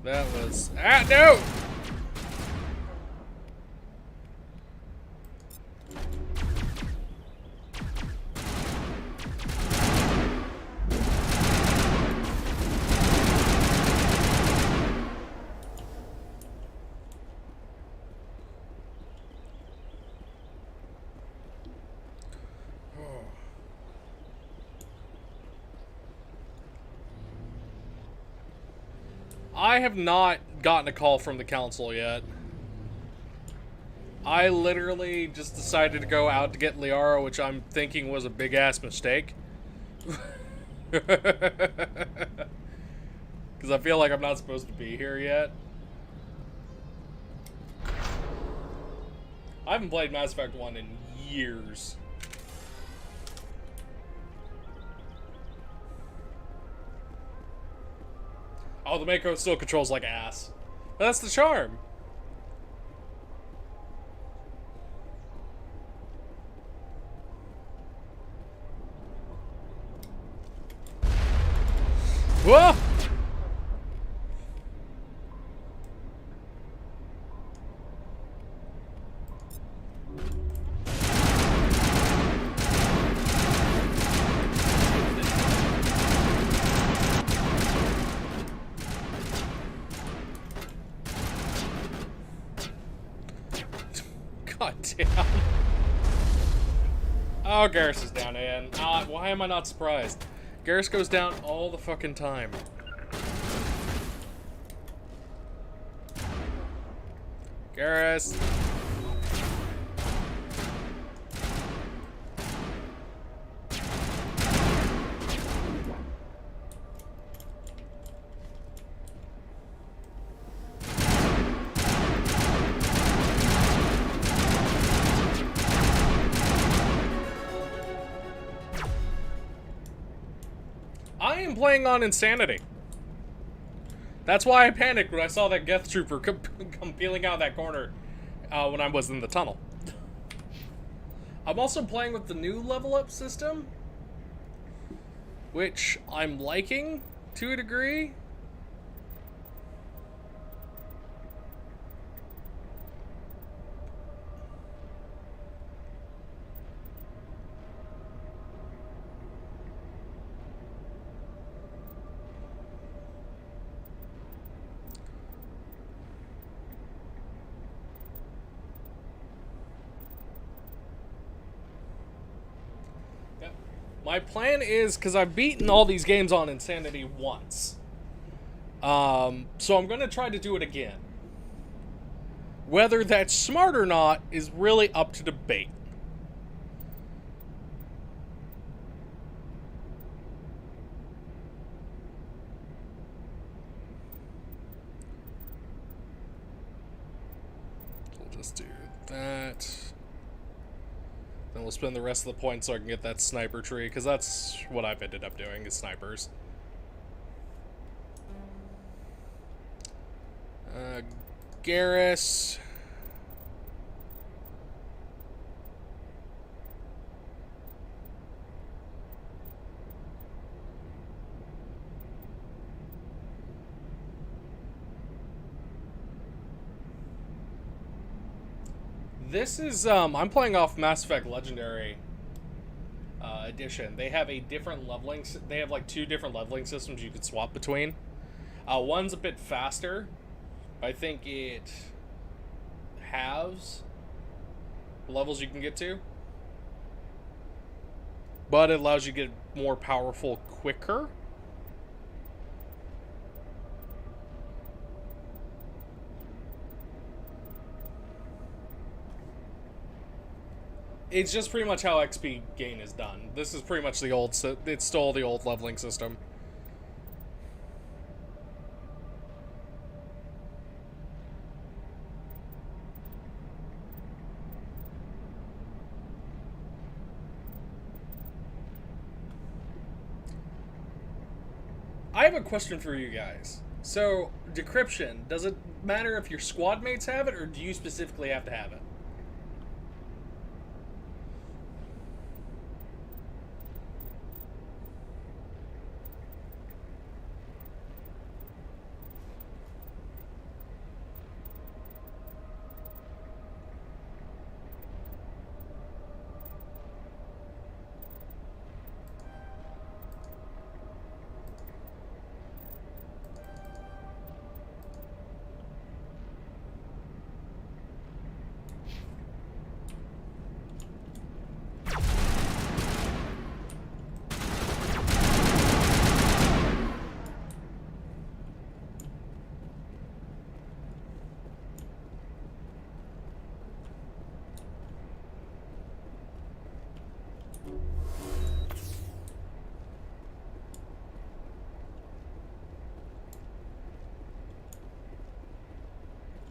That was... Ah, no! I have not gotten a call from the council yet. I literally just decided to go out to get Liara, which I'm thinking was a big-ass mistake. Because I feel like I'm not supposed to be here yet. I haven't played Mass Effect 1 in years. Oh, the Mako still controls like ass. But that's the charm. Whoa! God damn. Oh, Garrus is down again. Why am I not surprised? Garrus goes down all the fucking time. Garrus. I am playing on Insanity. That's why I panicked when I saw that Geth Trooper come peeling out of that corner when I was in the tunnel. I'm also playing with the new level up system, which I'm liking to a degree. My plan is, because I've beaten all these games on Insanity once, so I'm going to try to do it again. Whether that's smart or not is really up to debate. We'll just do that. Then we'll spend the rest of the points so I can get that sniper tree, because that's what I've ended up doing, is snipers. Garrus. This is, I'm playing off Mass Effect Legendary Edition. They have a different leveling, they have like 2 different leveling systems you could swap between. One's a bit faster. I think it halves the levels you can get to. But it allows you to get more powerful quicker. It's just pretty much how XP gain is done. This is pretty much the old, it's still the old leveling system. I have a question for you guys. So, decryption, does it matter if your squad mates have it, or do you specifically have to have it?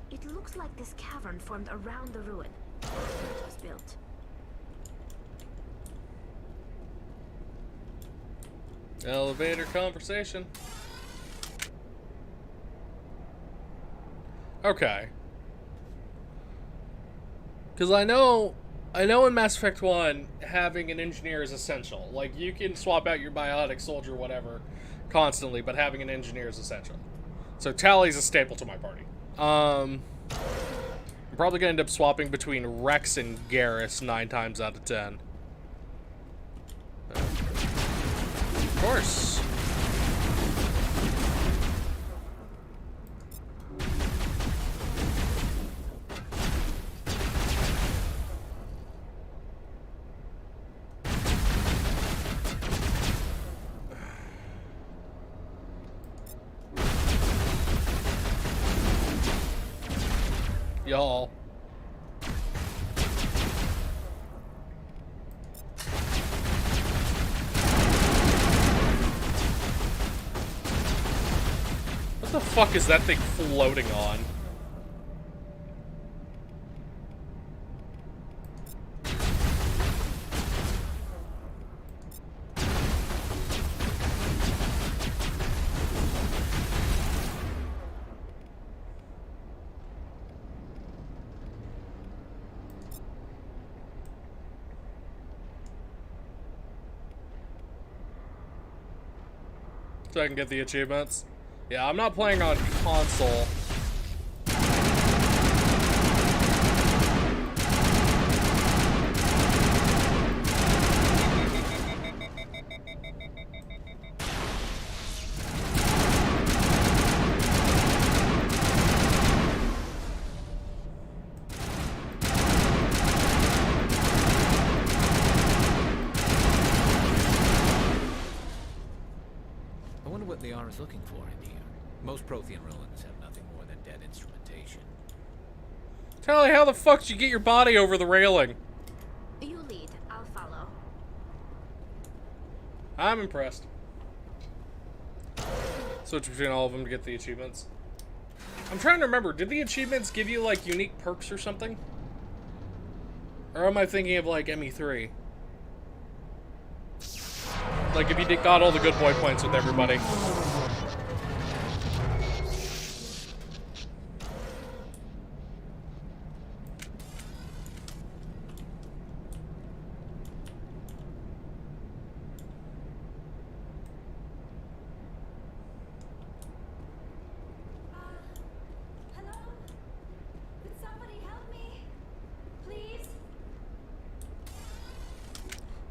It looks like this cavern formed around the ruin. out. Elevator conversation. Okay. Because I know in Mass Effect 1, having an engineer is essential. Like, you can swap out your biotic soldier, whatever, constantly, but having an engineer is essential. So Tally's a staple to my party. I'm probably going to end up swapping between Rex and Garrus 9 times out of 10. Of course. Y'all. What the fuck is that thing floating on? So I can get the achievements. Yeah, I'm not playing on console. I wonder what Liara is looking for in here. Most Prothean ruins have nothing more than dead instrumentation. Tally, how the fuck did you get your body over the railing? You lead, I'll follow. I'm impressed. Switch between all of them to get the achievements. I'm trying to remember, did the achievements give you, like, unique perks or something? Or am I thinking of, like, ME3? Like, if you got all the good boy points with everybody. Hello? Could somebody help me? Please?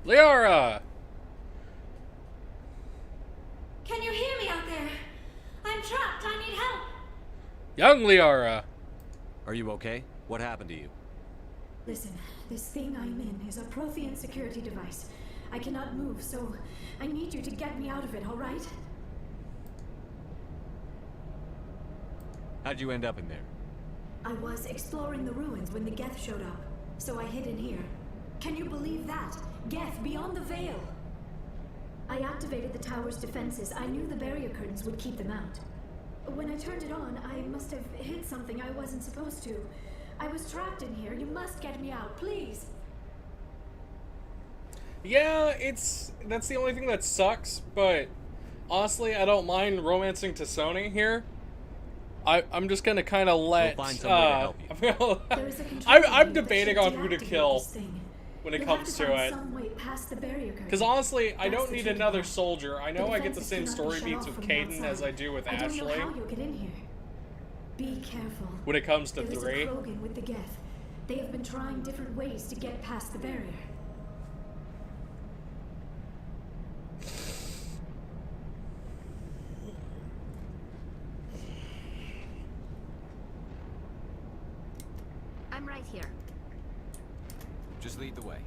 Liara! Can you hear me out there? I'm trapped. I need help. Young Liara! Are you okay? What happened to you? Listen, this thing I'm in is a Prothean security device. I cannot move, so I need you to get me out of it, all right? How'd you end up in there? I was exploring the ruins when the Geth showed up, so I hid in here. Can you believe that? Geth, beyond the veil! I activated the tower's defenses. I knew the barrier curtains would keep them out. When I turned it on, I must have hit something I wasn't supposed to. I was trapped in here. You must get me out, please! Yeah, that's the only thing that sucks, but honestly, I don't mind romancing to Sony here. I'm just gonna kind of let. We'll find some way to help you. I'm debating on who to kill when it comes to it. Because honestly, I don't need another soldier. I know I get the same story beats with Caden as I do with Ashley. Be careful. When it comes to There is 3. a Krogan with the Geth. They have been trying different ways to get past the barrier. I'm right here. Just lead the way.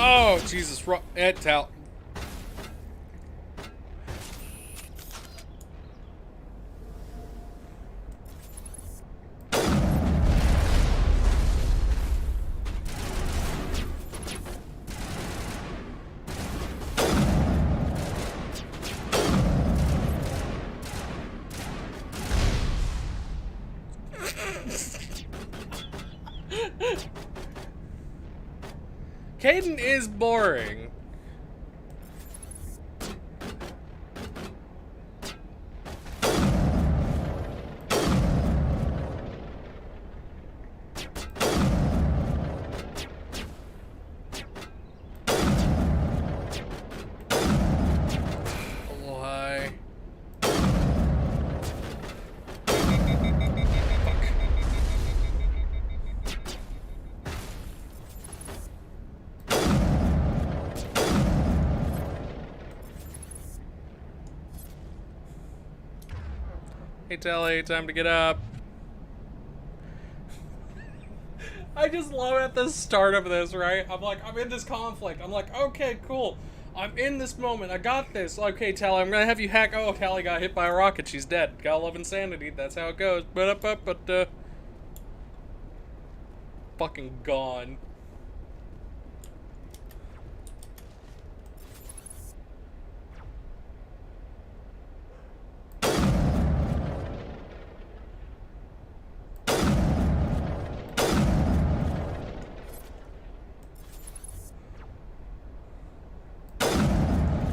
Oh, Jesus. Tal. Caden is boring. Why? Hey Telly, time to get up. I just love at the start of this, right? I'm like, I'm in this conflict. I'm like, okay, cool. I'm in this moment. I got this. Okay, Tally, I'm gonna have you hack. Oh, Tally got hit by a rocket. She's dead. Gotta love insanity. That's how it goes. But fucking gone.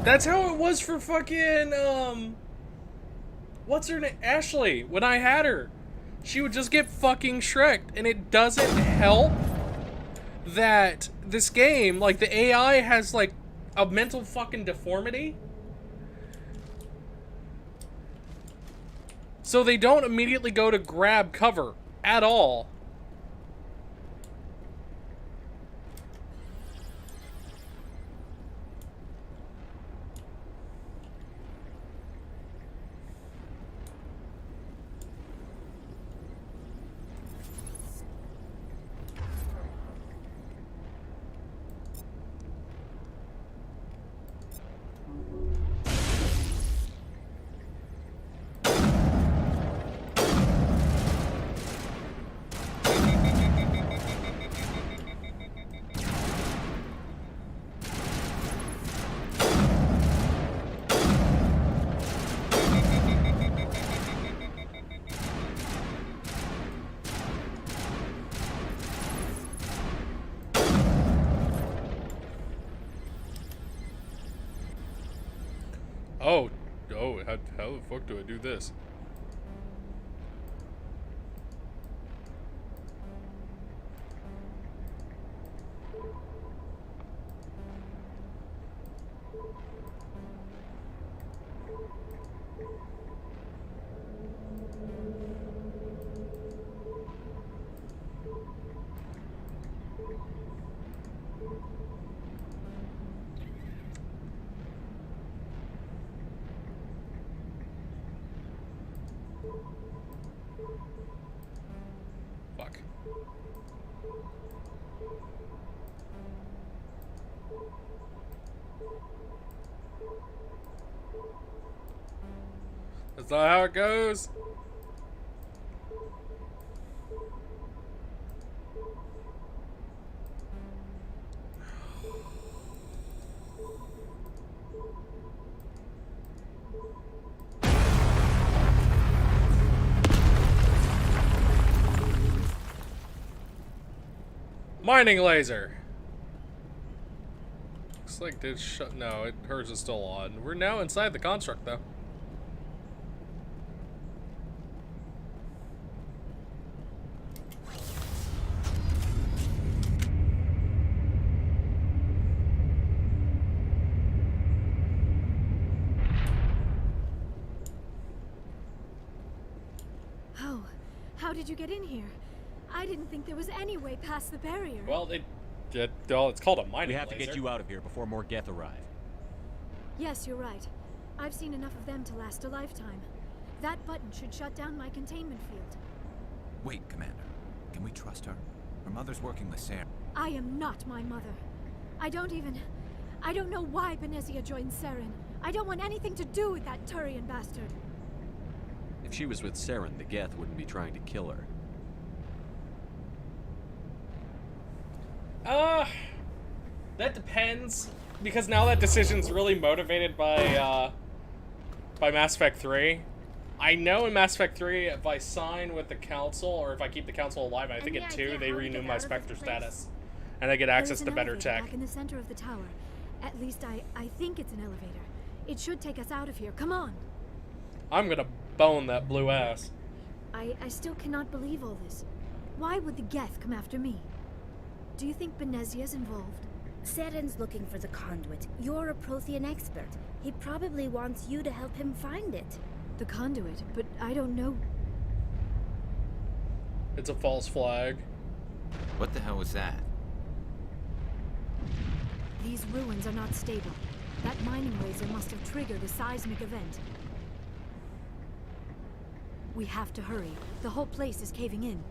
That's how it was for fucking, what's her name? Ashley, when I had her. She would just get fucking shreked, and it doesn't help that this game, like, the AI has, like, a mental fucking deformity. So they don't immediately go to grab cover at all. Oh, how the fuck do I do this? Fuck. That's not how it goes. Mining laser. Looks like it's shut. No, hers is still on. We're now inside the construct, though. Oh, how did you get in here? I didn't think there was any way past the barrier. Well, it's called a mining We have to laser. get you out of here before more Geth arrive. Yes, you're right. I've seen enough of them to last a lifetime. That button should shut down my containment field. Wait, Commander. Can we trust her? Her mother's working with Sarah. I am not my mother. I don't know why Benezia joined Saren. I don't want anything to do with that Turian bastard. If she was with Saren, the Geth wouldn't be trying to kill her. That depends, because now that decision's really motivated by Mass Effect 3. I know in Mass Effect 3, if I sign with the Council, or if I keep the Council alive, I think in 2, they renew my Spectre status. and I get access There's to an better elevator tech. back in the center of the tower. At least I think it's an elevator. It should take us out of here. Come on. I'm gonna bone that blue ass. I still cannot believe all this. Why would the Geth come after me? Do you think Benezia's involved? Saren's looking for the conduit. You're a Prothean expert. He probably wants you to help him find it. The conduit? But I don't know. It's a false flag. What the hell was that? These ruins are not stable. That mining laser must have triggered a seismic event. We have to hurry. The whole place is caving in.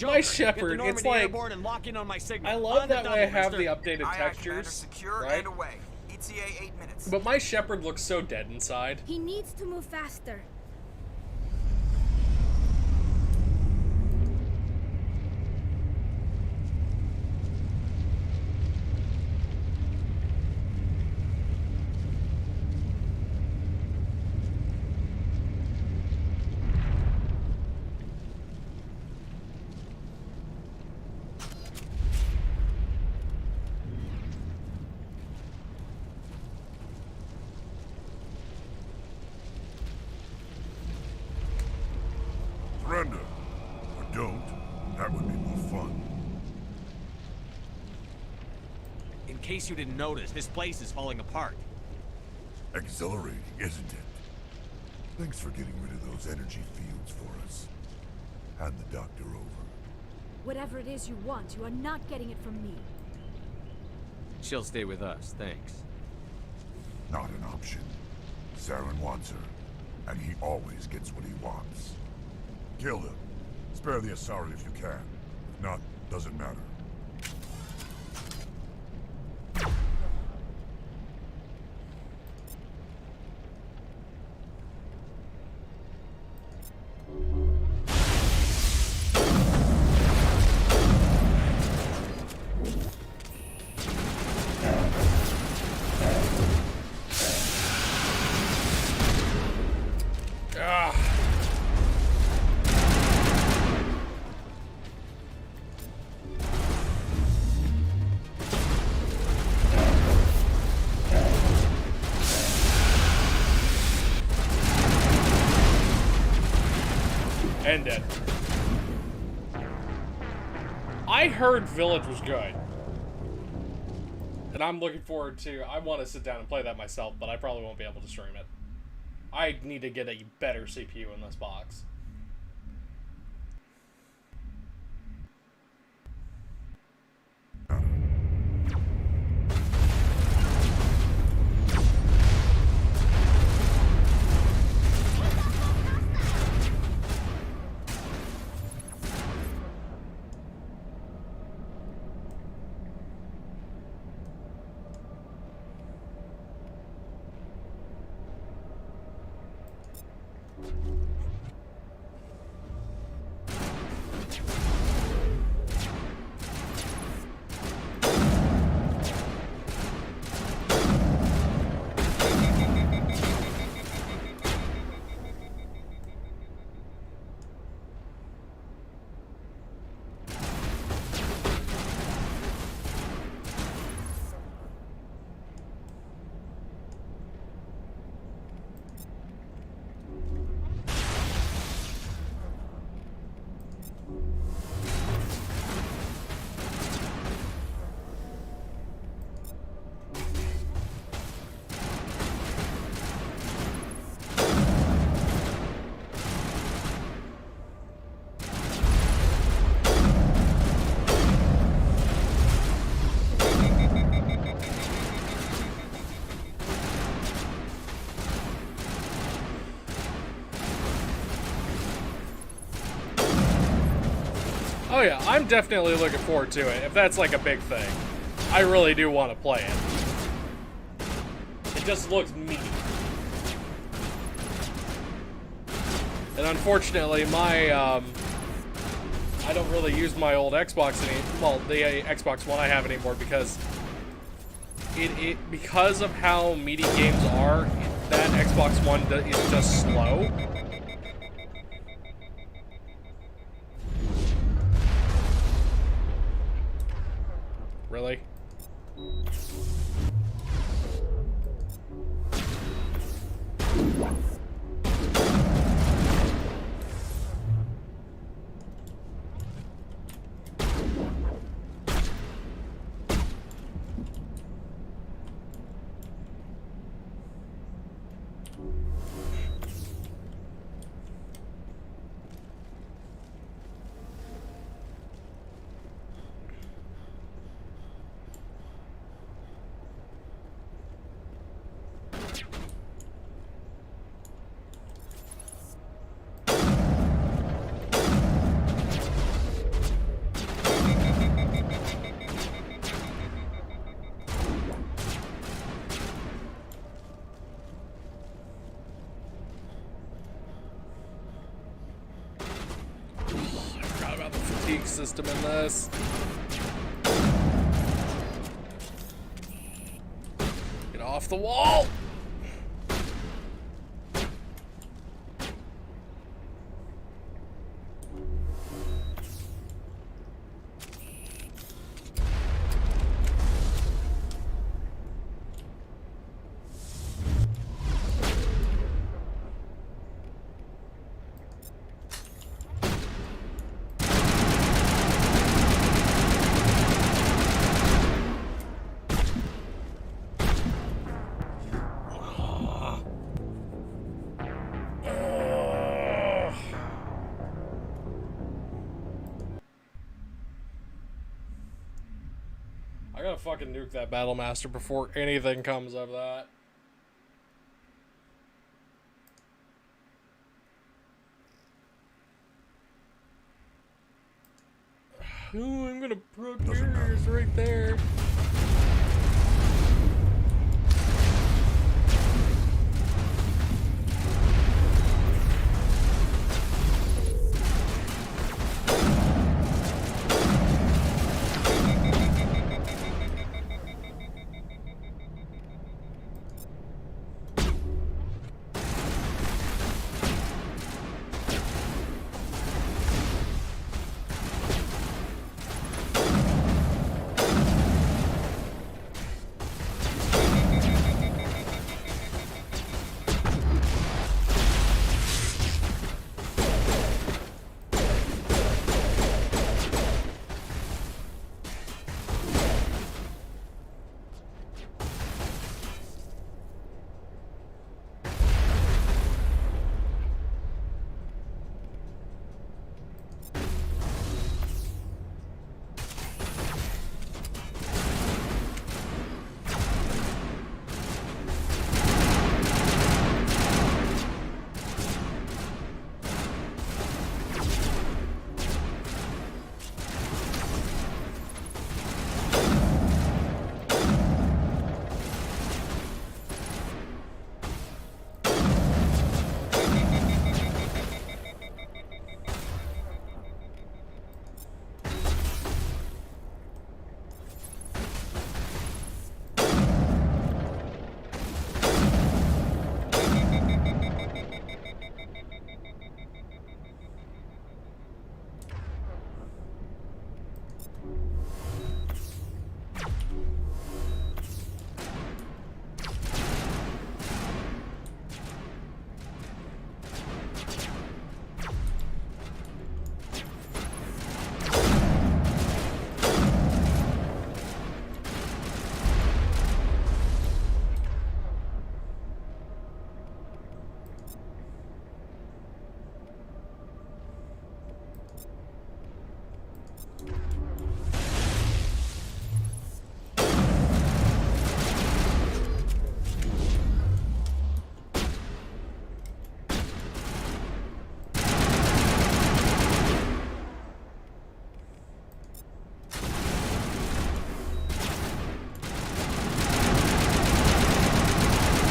My Sheperd, it's like, airborne and lock in on my signal. I love that way I have the Mister. updated textures, secure right? and away. ETA 8 minutes. But my Sheperd looks so dead inside. He needs to move faster. Surrender. Or don't. That would be more fun. In case you didn't notice, this place is falling apart. Exhilarating, isn't it? Thanks for getting rid of those energy fields for us. Hand the doctor over. Whatever it is you want, you are not getting it from me. She'll stay with us, thanks. Not an option. Saren wants her, and he always gets what he wants. Kill him. Spare the Asari if you can. If not, doesn't matter. And dead. I heard Village was good. And I'm looking forward to... I want to sit down and play that myself, but I probably won't be able to stream it. I need to get a better CPU in this box. Oh yeah, I'm definitely looking forward to it, if that's like a big thing. I really do want to play it. It just looks meaty. And unfortunately, my, I don't really use my old Xbox well, the Xbox One I have anymore because because of how meaty games are, that Xbox One is just slow. really. System in this. Get off the wall! I gotta fucking nuke that Battle Master before anything comes of that. Ooh, I'm gonna put barriers right there.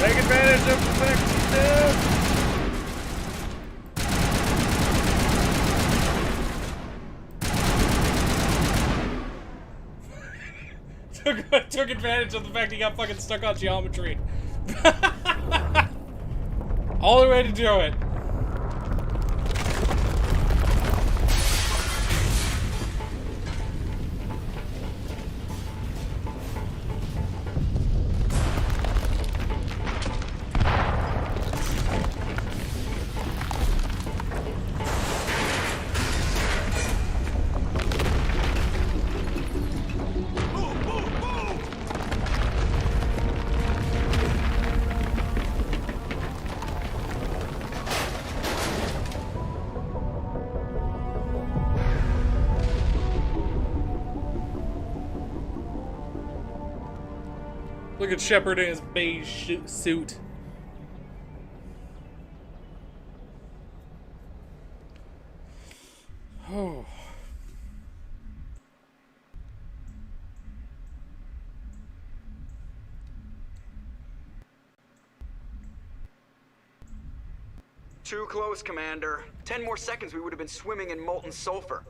Take advantage of the fact he's dead. Took advantage of the fact he got fucking stuck on geometry. All the way to do it. Look at Sheperd in his beige suit. Oh. Too close, Commander. 10 more seconds, we would have been swimming in molten sulfur.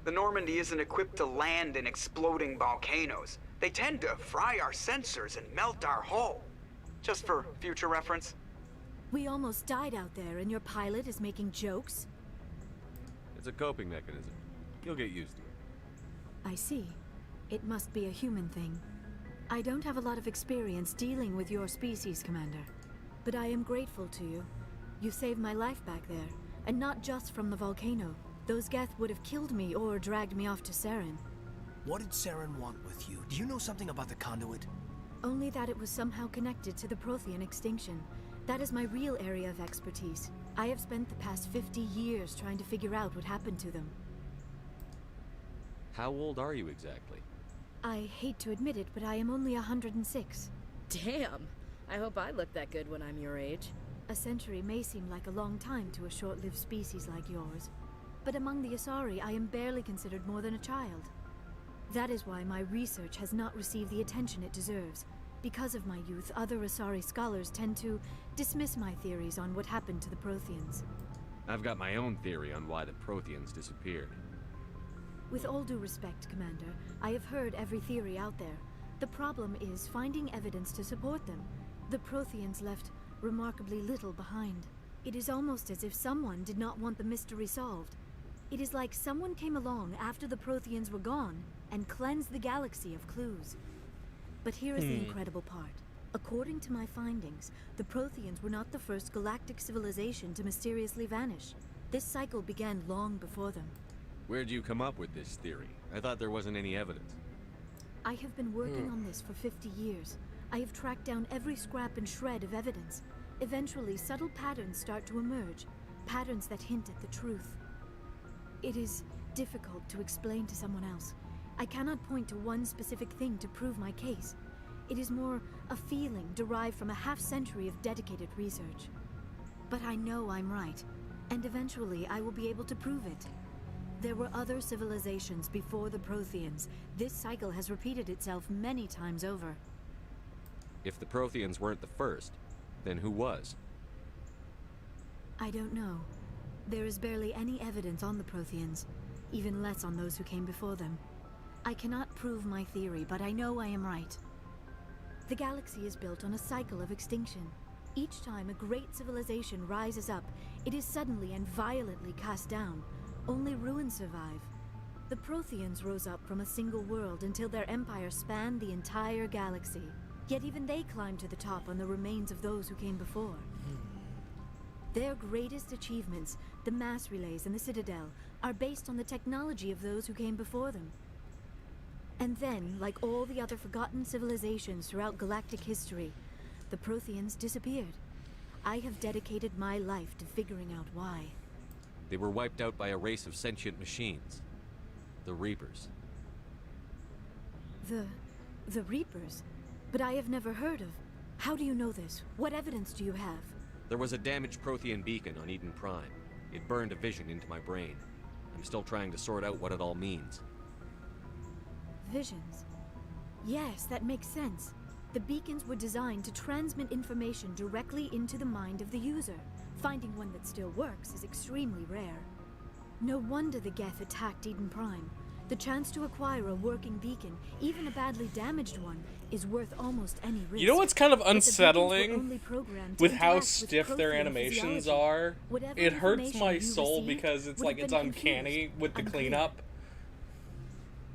The Normandy isn't equipped to land in exploding volcanoes. They tend to fry our sensors and melt our hull. Just for future reference. We almost died out there, and your pilot is making jokes? It's a coping mechanism. You'll get used to it. I see. It must be a human thing. I don't have a lot of experience dealing with your species, Commander. But I am grateful to you. You saved my life back there, and not just from the volcano. Those Geth would have killed me or dragged me off to Saren. What did Saren want with you? Do you know something about the conduit? Only that it was somehow connected to the Prothean extinction. That is my real area of expertise. I have spent the past 50 years trying to figure out what happened to them. How old are you exactly? I hate to admit it, but I am only 106. Damn! I hope I look that good when I'm your age. A century may seem like a long time to a short-lived species like yours, but among the Asari, I am barely considered more than a child. That is why my research has not received the attention it deserves. Because of my youth, other Asari scholars tend to dismiss my theories on what happened to the Protheans. I've got my own theory on why the Protheans disappeared. With all due respect, Commander, I have heard every theory out there. The problem is finding evidence to support them. The Protheans left remarkably little behind. It is almost as if someone did not want the mystery solved. It is like someone came along after the Protheans were gone and cleansed the galaxy of clues. But here is the incredible part. According to my findings, the Protheans were not the first galactic civilization to mysteriously vanish. This cycle began long before them. Where'd you come up with this theory? I thought there wasn't any evidence. I have been working on this for 50 years. I have tracked down every scrap and shred of evidence. Eventually, subtle patterns start to emerge, patterns that hint at the truth. It is difficult to explain to someone else. I cannot point to one specific thing to prove my case. It is more a feeling derived from a half-century of dedicated research. But I know I'm right, and eventually I will be able to prove it. There were other civilizations before the Protheans. This cycle has repeated itself many times over. If the Protheans weren't the first, then who was? I don't know. There is barely any evidence on the Protheans, even less on those who came before them. I cannot prove my theory, but I know I am right. The galaxy is built on a cycle of extinction. Each time a great civilization rises up, it is suddenly and violently cast down. Only ruins survive. The Protheans rose up from a single world until their empire spanned the entire galaxy. Yet even they climbed to the top on the remains of those who came before. Their greatest achievements, the mass relays and the Citadel, are based on the technology of those who came before them. And then, like all the other forgotten civilizations throughout galactic history, the Protheans disappeared. I have dedicated my life to figuring out why. They were wiped out by a race of sentient machines. The Reapers. The Reapers? But I have never heard of. How do you know this? What evidence do you have? There was a damaged Prothean beacon on Eden Prime. It burned a vision into my brain. I'm still trying to sort out what it all means. Visions. Yes, that makes sense. The beacons were designed to transmit information directly into the mind of the user. Finding one that still works is extremely rare. No wonder the Geth attacked Eden Prime. The chance to acquire a working beacon, even a badly damaged one, is worth almost any risk. You know what's kind of unsettling with how stiff their animations are? It hurts my soul because it's like it's uncanny with the cleanup.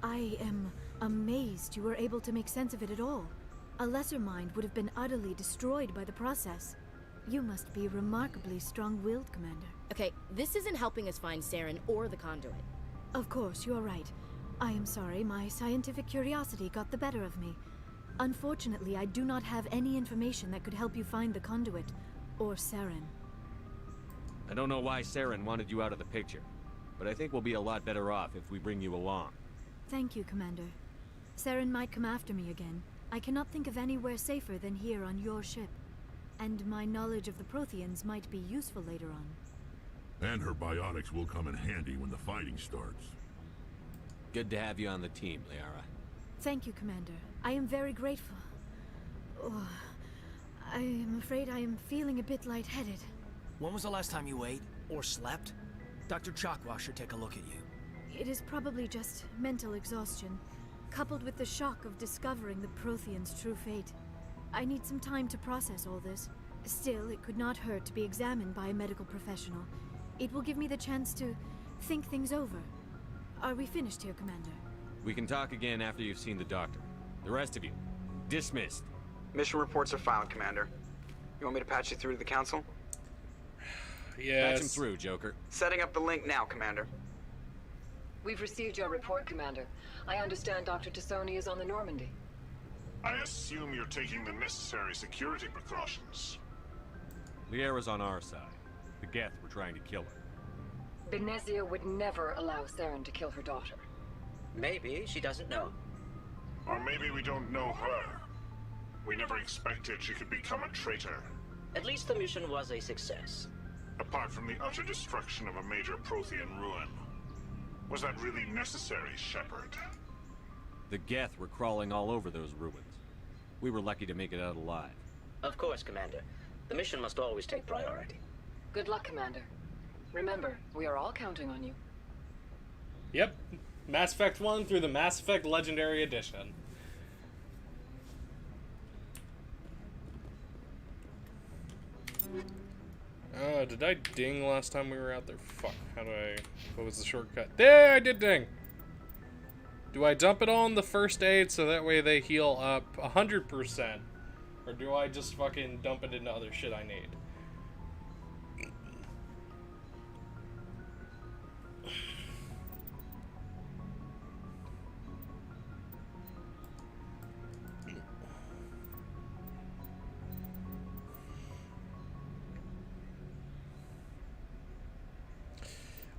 I am amazed you were able to make sense of it at all. A lesser mind would have been utterly destroyed by the process. You must be remarkably strong-willed, Commander. Okay, this isn't helping us find Saren or the conduit. Of course, you are right. I am sorry, my scientific curiosity got the better of me. Unfortunately, I do not have any information that could help you find the conduit, or Saren. I don't know why Saren wanted you out of the picture, but I think we'll be a lot better off if we bring you along. Thank you, Commander. Saren might come after me again. I cannot think of anywhere safer than here on your ship. And my knowledge of the Protheans might be useful later on. And her biotics will come in handy when the fighting starts. Good to have you on the team, Liara. Thank you, Commander. I am very grateful. Oh, I am afraid I am feeling a bit lightheaded. When was the last time you ate or slept? Dr. Chakwa should take a look at you. It is probably just mental exhaustion, coupled with the shock of discovering the Protheans' true fate. I need some time to process all this. Still, it could not hurt to be examined by a medical professional. It will give me the chance to think things over. Are we finished here, Commander? We can talk again after you've seen the doctor. The rest of you, dismissed. Mission reports are filed, Commander. You want me to patch you through to the Council? Yes. Patch him through, Joker. Setting up the link now, Commander. We've received your report, Commander. I understand Dr. Tassoni is on the Normandy. I assume you're taking the necessary security precautions. Liara's on our side. The Geth were trying to kill her. Benezia would never allow Saren to kill her daughter. Maybe she doesn't know. Or maybe we don't know her. We never expected she could become a traitor. At least the mission was a success. Apart from the utter destruction of a major Prothean ruin. Was that really necessary, Sheperd? The Geth were crawling all over those ruins. We were lucky to make it out alive. Of course, Commander. The mission must always take priority. Good luck, Commander. Remember, we are all counting on you. Yep. Mass Effect 1 through the Mass Effect Legendary Edition. Did I ding last time we were out there? Fuck, what was the shortcut? There, I did ding! Do I dump it on the first aid so that way they heal up 100%? Or do I just fucking dump it into other shit I need?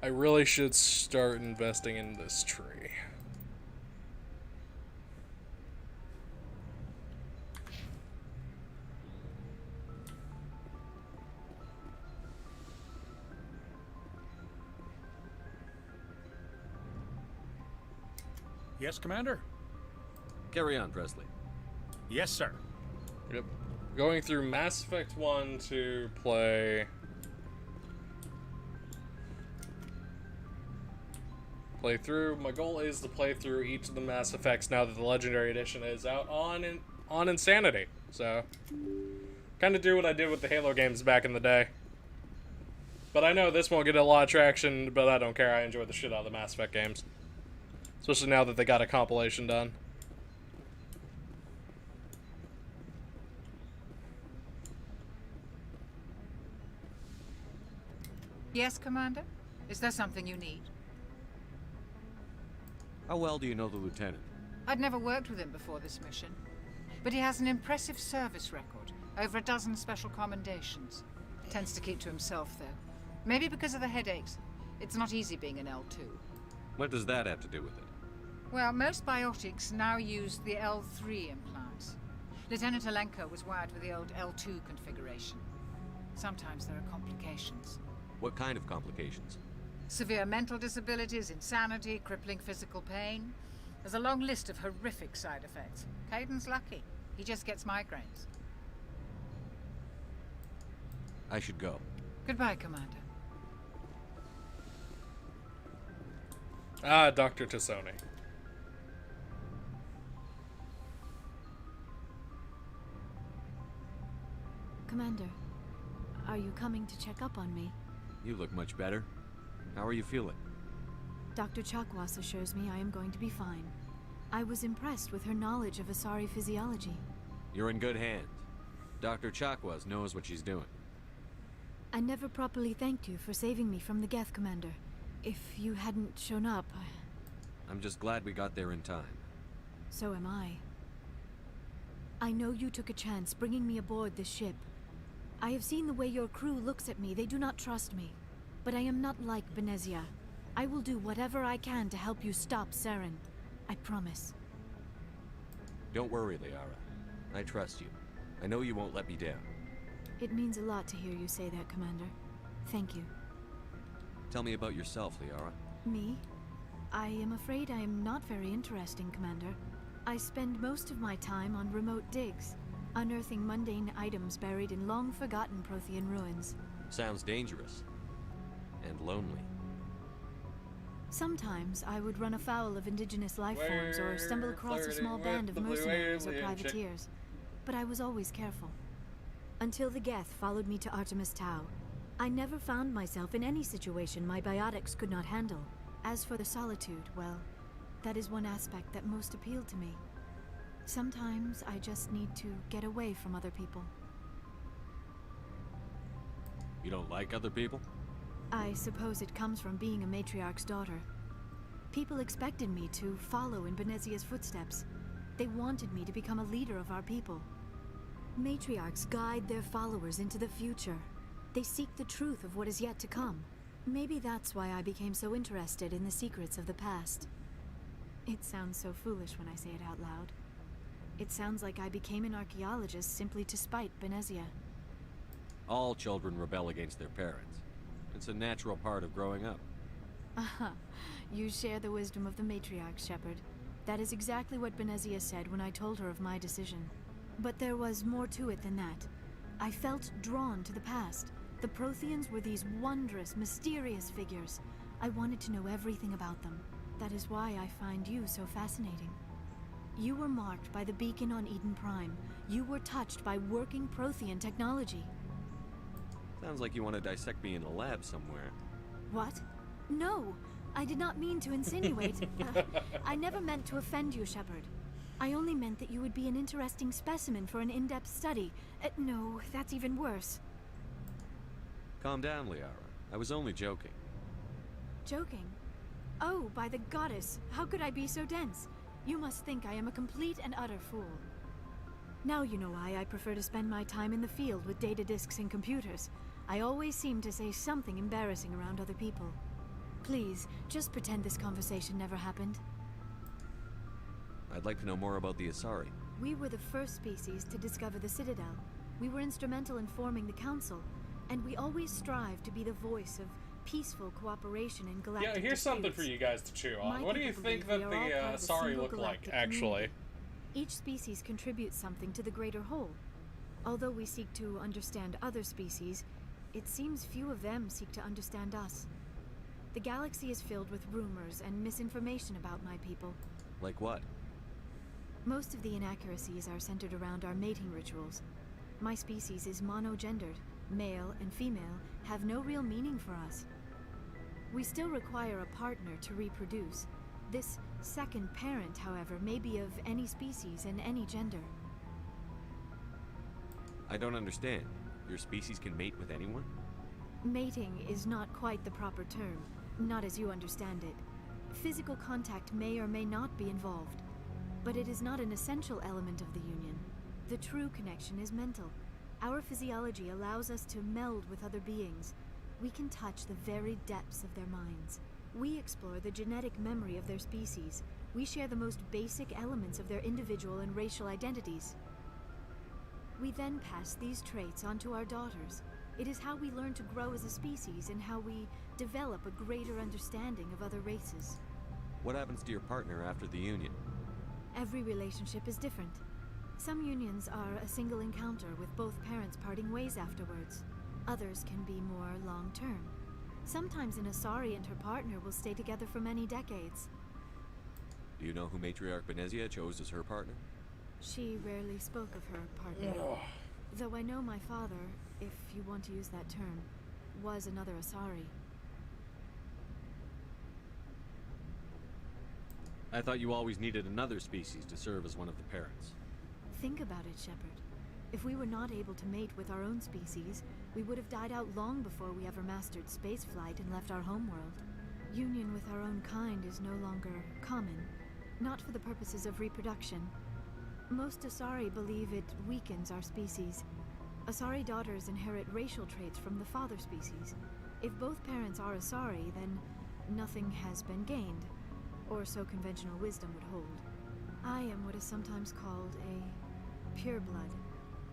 I really should start investing in this tree. Yes, Commander? Carry on, Presley. Yes, sir. Yep. Going through Mass Effect 1 to play through. My goal is to play through each of the Mass Effects now that the Legendary Edition is out on Insanity. So, kind of do what I did with the Halo games back in the day. But I know this won't get a lot of traction, but I don't care. I enjoy the shit out of the Mass Effect games. Especially now that they got a compilation done. Yes, Commander? Is there something you need? How well do you know the Lieutenant? I'd never worked with him before this mission. But he has an impressive service record. Over a dozen special commendations. Tends to keep to himself, though. Maybe because of the headaches. It's not easy being an L2. What does that have to do with it? Well, most biotics now use the L3 implants. Lieutenant Alenko was wired with the old L2 configuration. Sometimes there are complications. What kind of complications? Severe mental disabilities, insanity, crippling physical pain. There's a long list of horrific side effects. Caden's lucky. He just gets migraines. I should go. Goodbye, Commander. Ah, Dr. Tassoni. Commander, are you coming to check up on me? You look much better. How are you feeling? Dr. Chakwas assures me I am going to be fine. I was impressed with her knowledge of Asari physiology. You're in good hands. Dr. Chakwas knows what she's doing. I never properly thanked you for saving me from the Geth, Commander. If you hadn't shown up, I'm just glad we got there in time. So am I. I know you took a chance bringing me aboard this ship. I have seen the way your crew looks at me. They do not trust me. But I am not like Benezia. I will do whatever I can to help you stop Saren. I promise. Don't worry, Liara. I trust you. I know you won't let me down. It means a lot to hear you say that, Commander. Thank you. Tell me about yourself, Liara. Me? I am afraid I am not very interesting, Commander. I spend most of my time on remote digs, unearthing mundane items buried in long-forgotten Prothean ruins. Sounds dangerous. And lonely. Sometimes I would run afoul of indigenous life forms or stumble across a small band of mercenaries or privateers, but I was always careful. Until the Geth followed me to Artemis Tau, I never found myself in any situation my biotics could not handle. As for the solitude, well, that is one aspect that most appealed to me. Sometimes I just need to get away from other people. You don't like other people? I suppose it comes from being a matriarch's daughter. People expected me to follow in Benezia's footsteps. They wanted me to become a leader of our people. Matriarchs guide their followers into the future. They seek the truth of what is yet to come. Maybe that's why I became so interested in the secrets of the past. It sounds so foolish when I say it out loud. It sounds like I became an archaeologist simply to spite Benezia. All children rebel against their parents. It's a natural part of growing up. Aha, you share the wisdom of the matriarch, Sheperd. That is exactly what Benezia said when I told her of my decision. But there was more to it than that. I felt drawn to the past. The Protheans were these wondrous, mysterious figures. I wanted to know everything about them. That is why I find you so fascinating. You were marked by the beacon on Eden Prime. You were touched by working Prothean technology. Sounds like you want to dissect me in a lab somewhere. What? No, I did not mean to insinuate. I never meant to offend you, Sheperd. I only meant that you would be an interesting specimen for an in-depth study. No, that's even worse. Calm down, Liara. I was only joking. Joking? Oh, by the goddess, how could I be so dense? You must think I am a complete and utter fool. Now you know why I prefer to spend my time in the field with data disks and computers. I always seem to say something embarrassing around other people. Please, just pretend this conversation never happened. I'd like to know more about the Asari. We were the first species to discover the Citadel. We were instrumental in forming the Council, and we always strive to be the voice of peaceful cooperation in galactic Yeah, here's disputes. something for you guys to chew on. My What do you people think believe that we are all the part of a Asari single look like, galactic actually? community. Each species contributes something to the greater whole. Although we seek to understand other species, it seems few of them seek to understand us. The galaxy is filled with rumors and misinformation about my people. Like what? Most of the inaccuracies are centered around our mating rituals. My species is monogendered. Male and female have no real meaning for us. We still require a partner to reproduce. This second parent, however, may be of any species and any gender. I don't understand. Your species can mate with anyone? Mating is not quite the proper term, not as you understand it. Physical contact may or may not be involved, but it is not an essential element of the union. The true connection is mental. Our physiology allows us to meld with other beings. We can touch the very depths of their minds. We explore the genetic memory of their species. We share the most basic elements of their individual and racial identities. We then pass these traits on to our daughters. It is how we learn to grow as a species and how we develop a greater understanding of other races. What happens to your partner after the union? Every relationship is different. Some unions are a single encounter with both parents parting ways afterwards. Others can be more long-term. Sometimes an Asari and her partner will stay together for many decades. Do you know who Matriarch Benezia chose as her partner? She rarely spoke of her partner. Though I know my father, if you want to use that term, was another Asari. I thought you always needed another species to serve as one of the parents. Think about it, Sheperd. If we were not able to mate with our own species, we would have died out long before we ever mastered spaceflight and left our homeworld. Union with our own kind is no longer common, not for the purposes of reproduction. Most Asari believe it weakens our species. Asari daughters inherit racial traits from the father species. If both parents are Asari, then nothing has been gained, or so conventional wisdom would hold. I am what is sometimes called a Pure blood.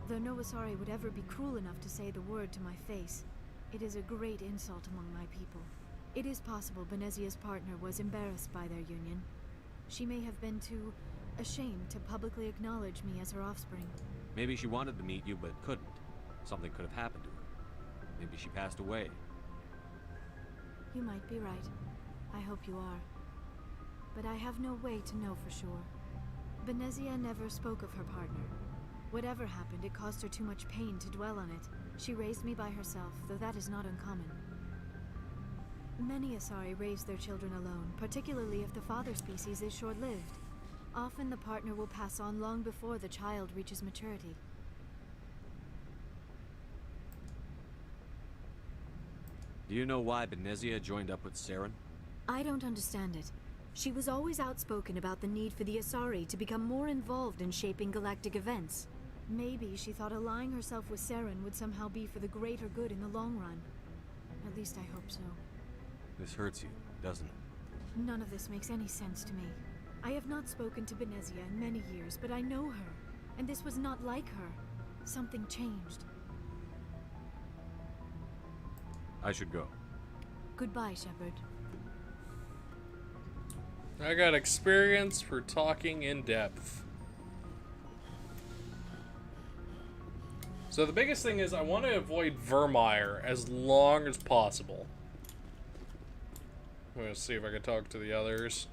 Though no Asari would ever be cruel enough to say the word to my face, it is a great insult among my people. It is possible Benezia's partner was embarrassed by their union. She may have been too ashamed to publicly acknowledge me as her offspring. Maybe she wanted to meet you, but couldn't. Something could have happened to her. Maybe she passed away. You might be right. I hope you are. But I have no way to know for sure. Benezia never spoke of her partner. Whatever happened, it caused her too much pain to dwell on it. She raised me by herself, though that is not uncommon. Many Asari raise their children alone, particularly if the father species is short-lived. Often the partner will pass on long before the child reaches maturity. Do you know why Benezia joined up with Saren? I don't understand it. She was always outspoken about the need for the Asari to become more involved in shaping galactic events. Maybe she thought allying herself with Saren would somehow be for the greater good in the long run. At least I hope so. This hurts you, doesn't it? None of this makes any sense to me. I have not spoken to Benezia in many years, but I know her, and this was not like her. Something changed. I should go. Goodbye, Sheperd. I got experience for talking in depth. So the biggest thing is I want to avoid Vermeer as long as possible. I'm going to see if I can talk to the others.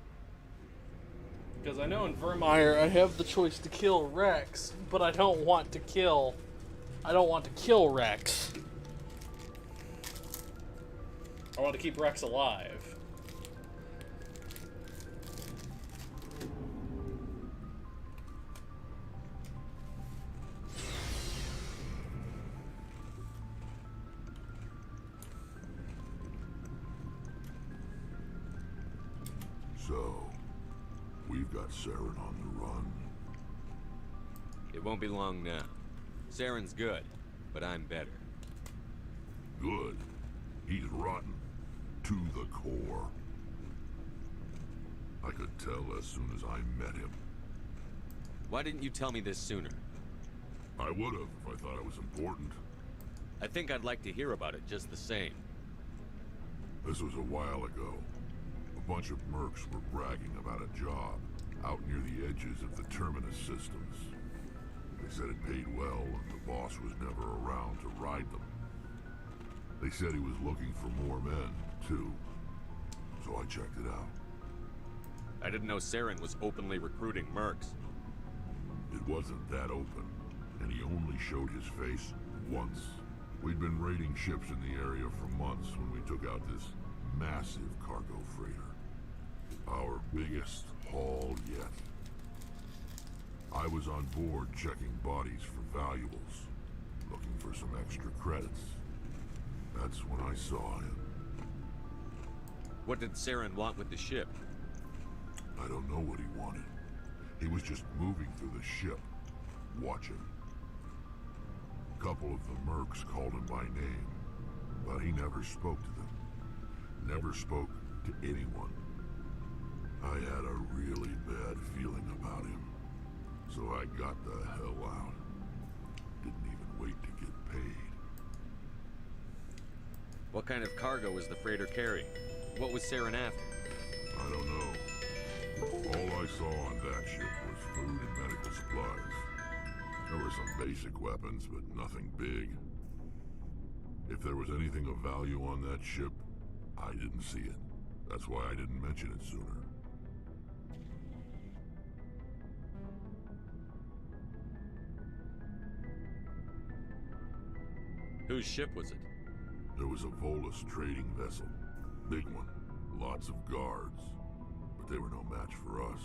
Because I know in Vermeer I have the choice to kill Rex, but I don't want to kill Rex. I want to keep Rex alive. So, we've got Saren on the run. It won't be long now. Saren's good, but I'm better. Good? He's rotten. To the core. I could tell as soon as I met him. Why didn't you tell me this sooner? I would have if I thought it was important. I think I'd like to hear about it just the same. This was a while ago. A bunch of mercs were bragging about a job out near the edges of the Terminus systems. They said it paid well and the boss was never around to ride them. They said he was looking for more men, too. So I checked it out. I didn't know Saren was openly recruiting mercs. It wasn't that open, and he only showed his face once. We'd been raiding ships in the area for months when we took out this massive cargo freighter. Our biggest haul yet. I was on board checking bodies for valuables, looking for some extra credits. That's when I saw him. What did Saren want with the ship? I don't know what he wanted. He was just moving through the ship, watching. A couple of the mercs called him by name, but he never spoke to them. Never spoke to anyone. I had a really bad feeling about him, so I got the hell out. Didn't even wait to get paid. What kind of cargo was the freighter carrying? What was Saren after? I don't know. All I saw on that ship was food and medical supplies. There were some basic weapons, but nothing big. If there was anything of value on that ship, I didn't see it. That's why I didn't mention it sooner. Whose ship was it? There was a Volus trading vessel. Big one. Lots of guards. But they were no match for us.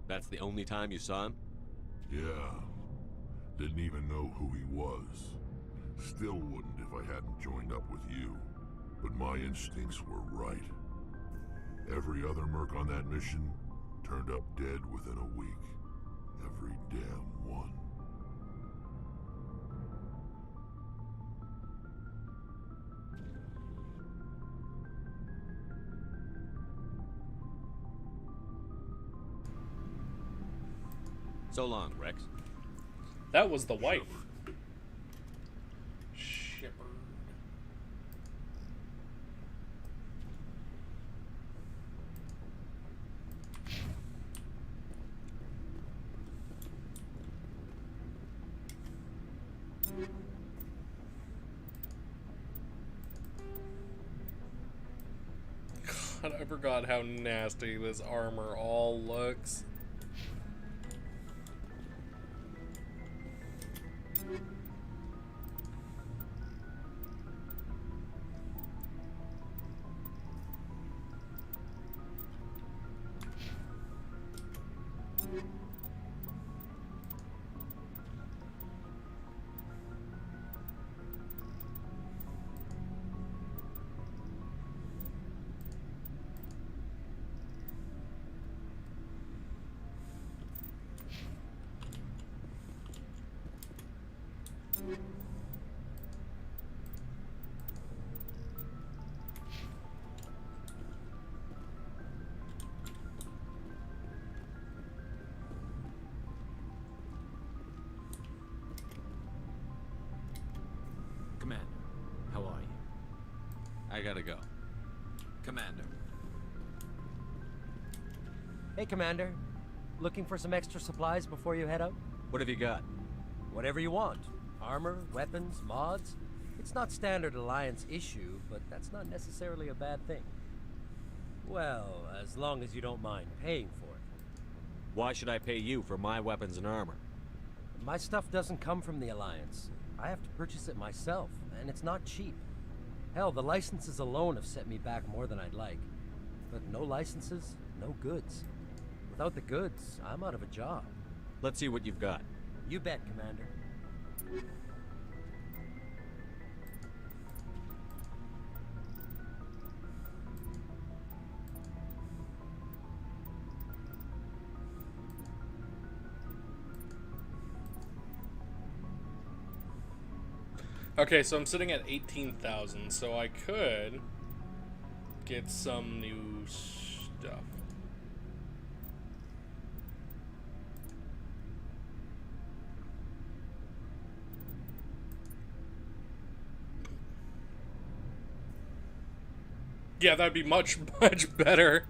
That's the only time you saw him? Yeah. Didn't even know who he was. Still wouldn't if I hadn't joined up with you. But my instincts were right. Every other merc on that mission turned up dead within a week. Every damn one. So long, Rex. That was the wife. Sheperd. God, I forgot how nasty this armor all looks. Commander, how are you? I gotta go. Commander. Hey, Commander. Looking for some extra supplies before you head out? What have you got? Whatever you want. Armor, weapons, mods. It's not standard Alliance issue, but that's not necessarily a bad thing. Well, as long as you don't mind paying for it. Why should I pay you for my weapons and armor? My stuff doesn't come from the Alliance. I have to purchase it myself, and it's not cheap. Hell, the licenses alone have set me back more than I'd like. But no licenses, no goods. Without the goods, I'm out of a job. Let's see what you've got. You bet, Commander. Okay, so I'm sitting at 18,000, so I could get some new stuff. Yeah, that'd be much, much better.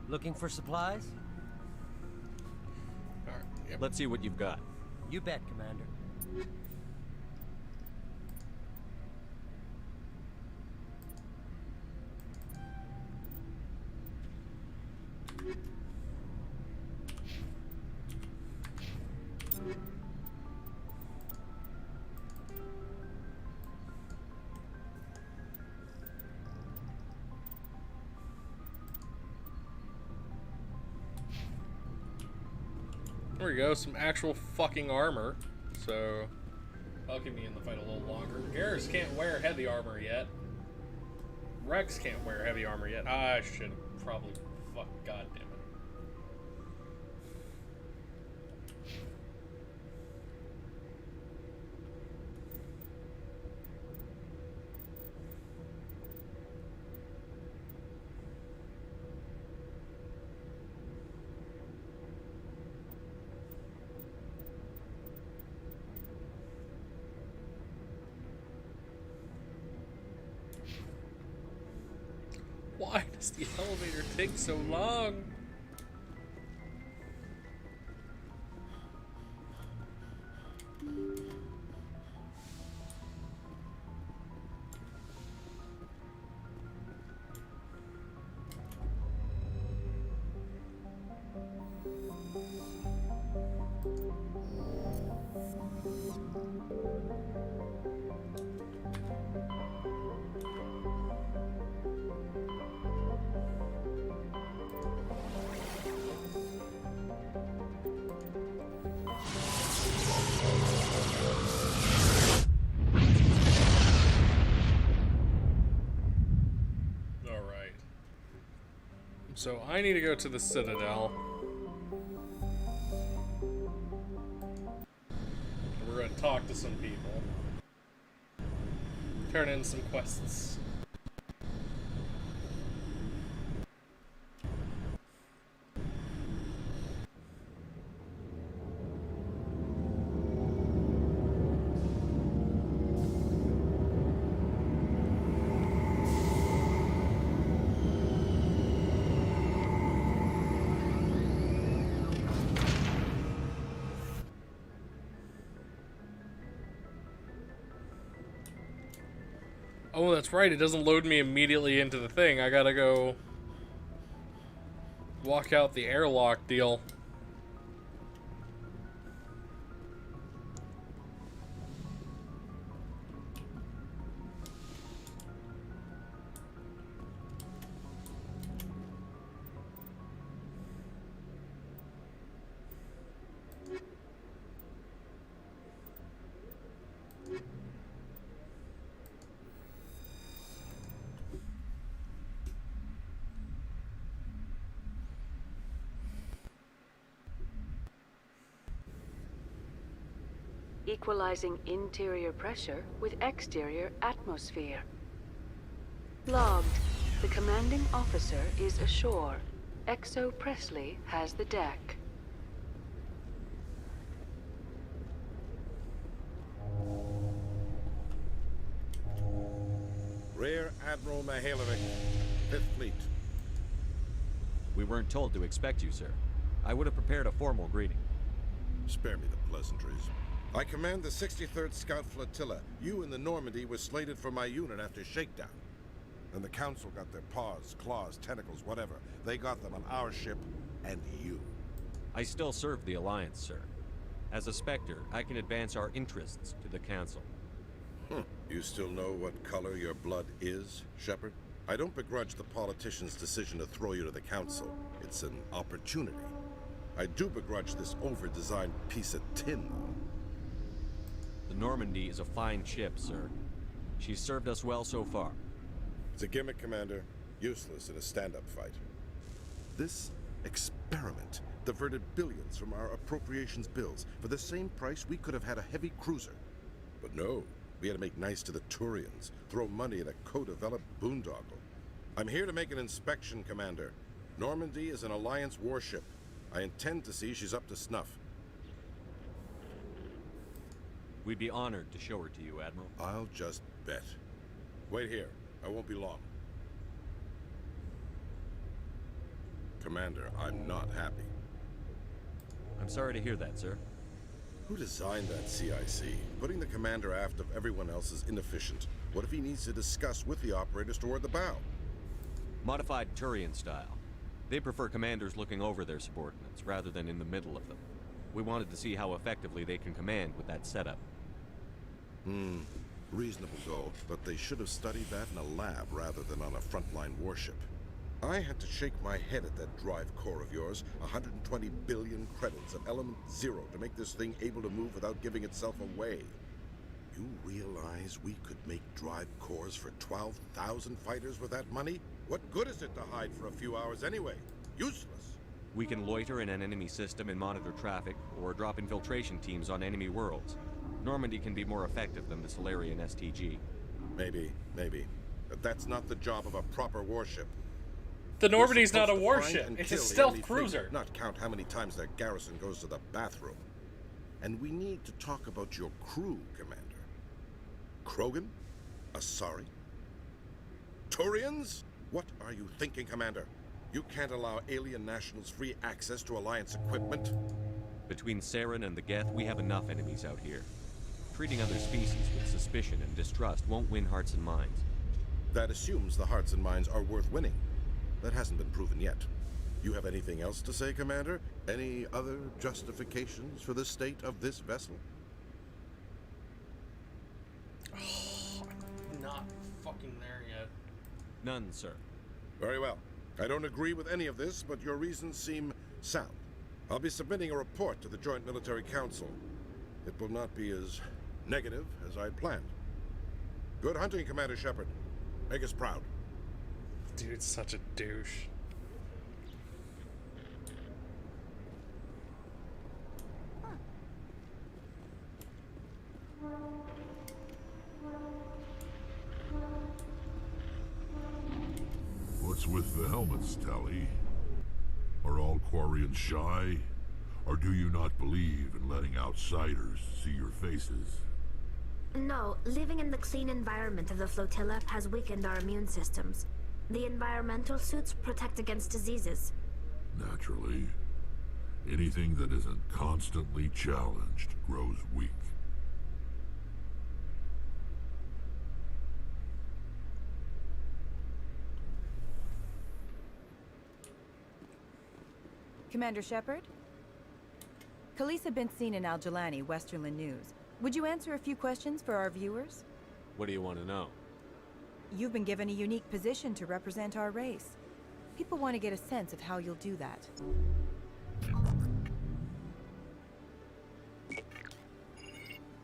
Looking for supplies? Alright, yep. Let's see what you've got. You bet, Commander. There we go, some actual fucking armor. So, that'll keep me in the fight a little longer. Garrus can't wear heavy armor yet. Rex can't wear heavy armor yet. I should probably... Fuck, god damn it. does the elevator take so long? So I need to go to the Citadel. We're going to talk to some people. Turn in some quests. Oh, that's right. It doesn't load me immediately into the thing. I gotta go walk out the airlock deal. Equalizing interior pressure with exterior atmosphere. Logged. The commanding officer is ashore. Exo Presley has the deck. Rear Admiral Mihailovic, 5th Fleet. We weren't told to expect you, sir. I would have prepared a formal greeting. Spare me the pleasantries. I command the 63rd Scout Flotilla. You and the Normandy were slated for my unit after shakedown. Then the Council got their paws, claws, tentacles, whatever. They got them on our ship, and you. I still serve the Alliance, sir. As a Spectre, I can advance our interests to the Council. You still know what color your blood is, Sheperd? I don't begrudge the politicians' decision to throw you to the Council. It's an opportunity. I do begrudge this over-designed piece of tin, though. The Normandy is a fine ship, sir. She's served us well so far. It's a gimmick, Commander. Useless in a stand-up fight. This experiment diverted billions from our appropriations bills. For the same price, we could have had a heavy cruiser. But no, we had to make nice to the Turians, throw money at a co-developed boondoggle. I'm here to make an inspection, Commander. Normandy is an Alliance warship. I intend to see she's up to snuff. We'd be honored to show her to you, Admiral. I'll just bet. Wait here. I won't be long. Commander, I'm not happy. I'm sorry to hear that, sir. Who designed that CIC? Putting the commander aft of everyone else is inefficient. What if he needs to discuss with the operators toward the bow? Modified Turian style. They prefer commanders looking over their subordinates, rather than in the middle of them. We wanted to see how effectively they can command with that setup. Reasonable goal, but they should have studied that in a lab rather than on a frontline warship. I had to shake my head at that drive core of yours. 120 billion credits of element 0 to make this thing able to move without giving itself away. You realize we could make drive cores for 12,000 fighters with that money? What good is it to hide for a few hours anyway? Useless. We can loiter in an enemy system and monitor traffic, or drop infiltration teams on enemy worlds. Normandy can be more effective than the Solarian STG. Maybe. But that's not the job of a proper warship. The Normandy's not a warship. It's a stealth cruiser. Not count how many times their garrison goes to the bathroom. And we need to talk about your crew, Commander. Krogan? Asari? Turians? What are you thinking, Commander? You can't allow alien nationals free access to Alliance equipment? Between Saren and the Geth, we have enough enemies out here. Treating other species with suspicion and distrust won't win hearts and minds. That assumes the hearts and minds are worth winning. That hasn't been proven yet. You have anything else to say, Commander? Any other justifications for the state of this vessel? Not fucking there yet. None, sir. Very well. I don't agree with any of this, but your reasons seem sound. I'll be submitting a report to the Joint Military Council. It will not be as negative as I'd planned. Good hunting, Commander Sheperd. Make us proud. Dude's such a douche. What's with the helmets, Tally? Are all Quarians shy? Or do you not believe in letting outsiders see your faces? No, living in the clean environment of the flotilla has weakened our immune systems. The environmental suits protect against diseases. Naturally. Anything that isn't constantly challenged grows weak. Commander Sheperd? Khaleesa been seen in Al-Jalani, Westerland News. Would you answer a few questions for our viewers? What do you want to know? You've been given a unique position to represent our race. People want to get a sense of how you'll do that.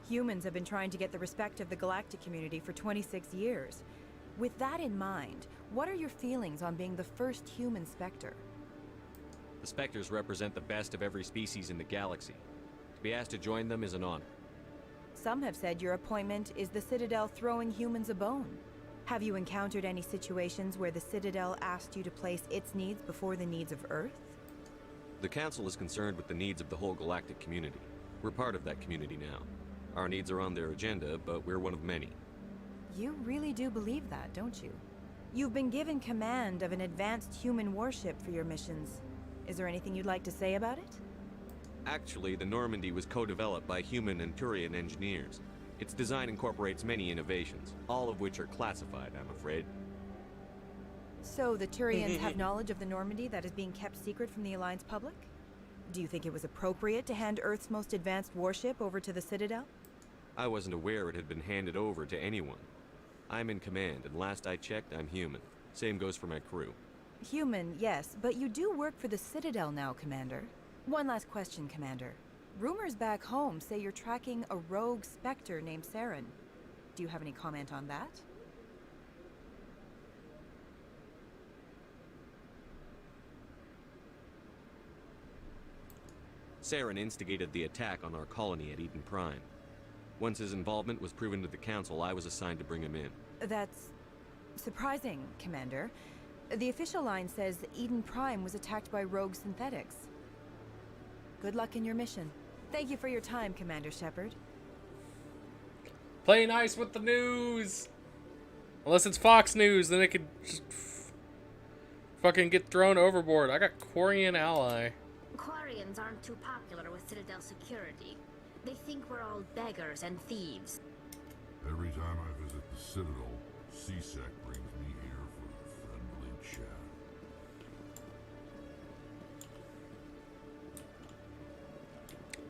Humans have been trying to get the respect of the galactic community for 26 years. With that in mind, what are your feelings on being the first human Spectre? The Spectres represent the best of every species in the galaxy. To be asked to join them is an honor. Some have said your appointment is the Citadel throwing humans a bone. Have you encountered any situations where the Citadel asked you to place its needs before the needs of Earth? The Council is concerned with the needs of the whole galactic community. We're part of that community now. Our needs are on their agenda, but we're one of many. You really do believe that, don't you? You've been given command of an advanced human warship for your missions. Is there anything you'd like to say about it? Actually, the Normandy was co-developed by human and Turian engineers. Its design incorporates many innovations, all of which are classified, I'm afraid. So the Turians have knowledge of the Normandy that is being kept secret from the Alliance public? Do you think it was appropriate to hand Earth's most advanced warship over to the Citadel? I wasn't aware it had been handed over to anyone. I'm in command, and last I checked, I'm human. Same goes for my crew. Human, yes, but you do work for the Citadel now, Commander. One last question, Commander. Rumors back home say you're tracking a rogue Spectre named Saren. Do you have any comment on that? Saren instigated the attack on our colony at Eden Prime. Once his involvement was proven to the Council, I was assigned to bring him in. That's surprising, Commander. The official line says Eden Prime was attacked by rogue synthetics. Good luck in your mission. Thank you for your time, Commander Sheperd. Play nice with the news! Unless it's Fox News, then it could just fucking get thrown overboard. I got Quarian ally. Quarians aren't too popular with Citadel security. They think we're all beggars and thieves. Every time I visit the Citadel, C-Sec brings me here for a friendly chat.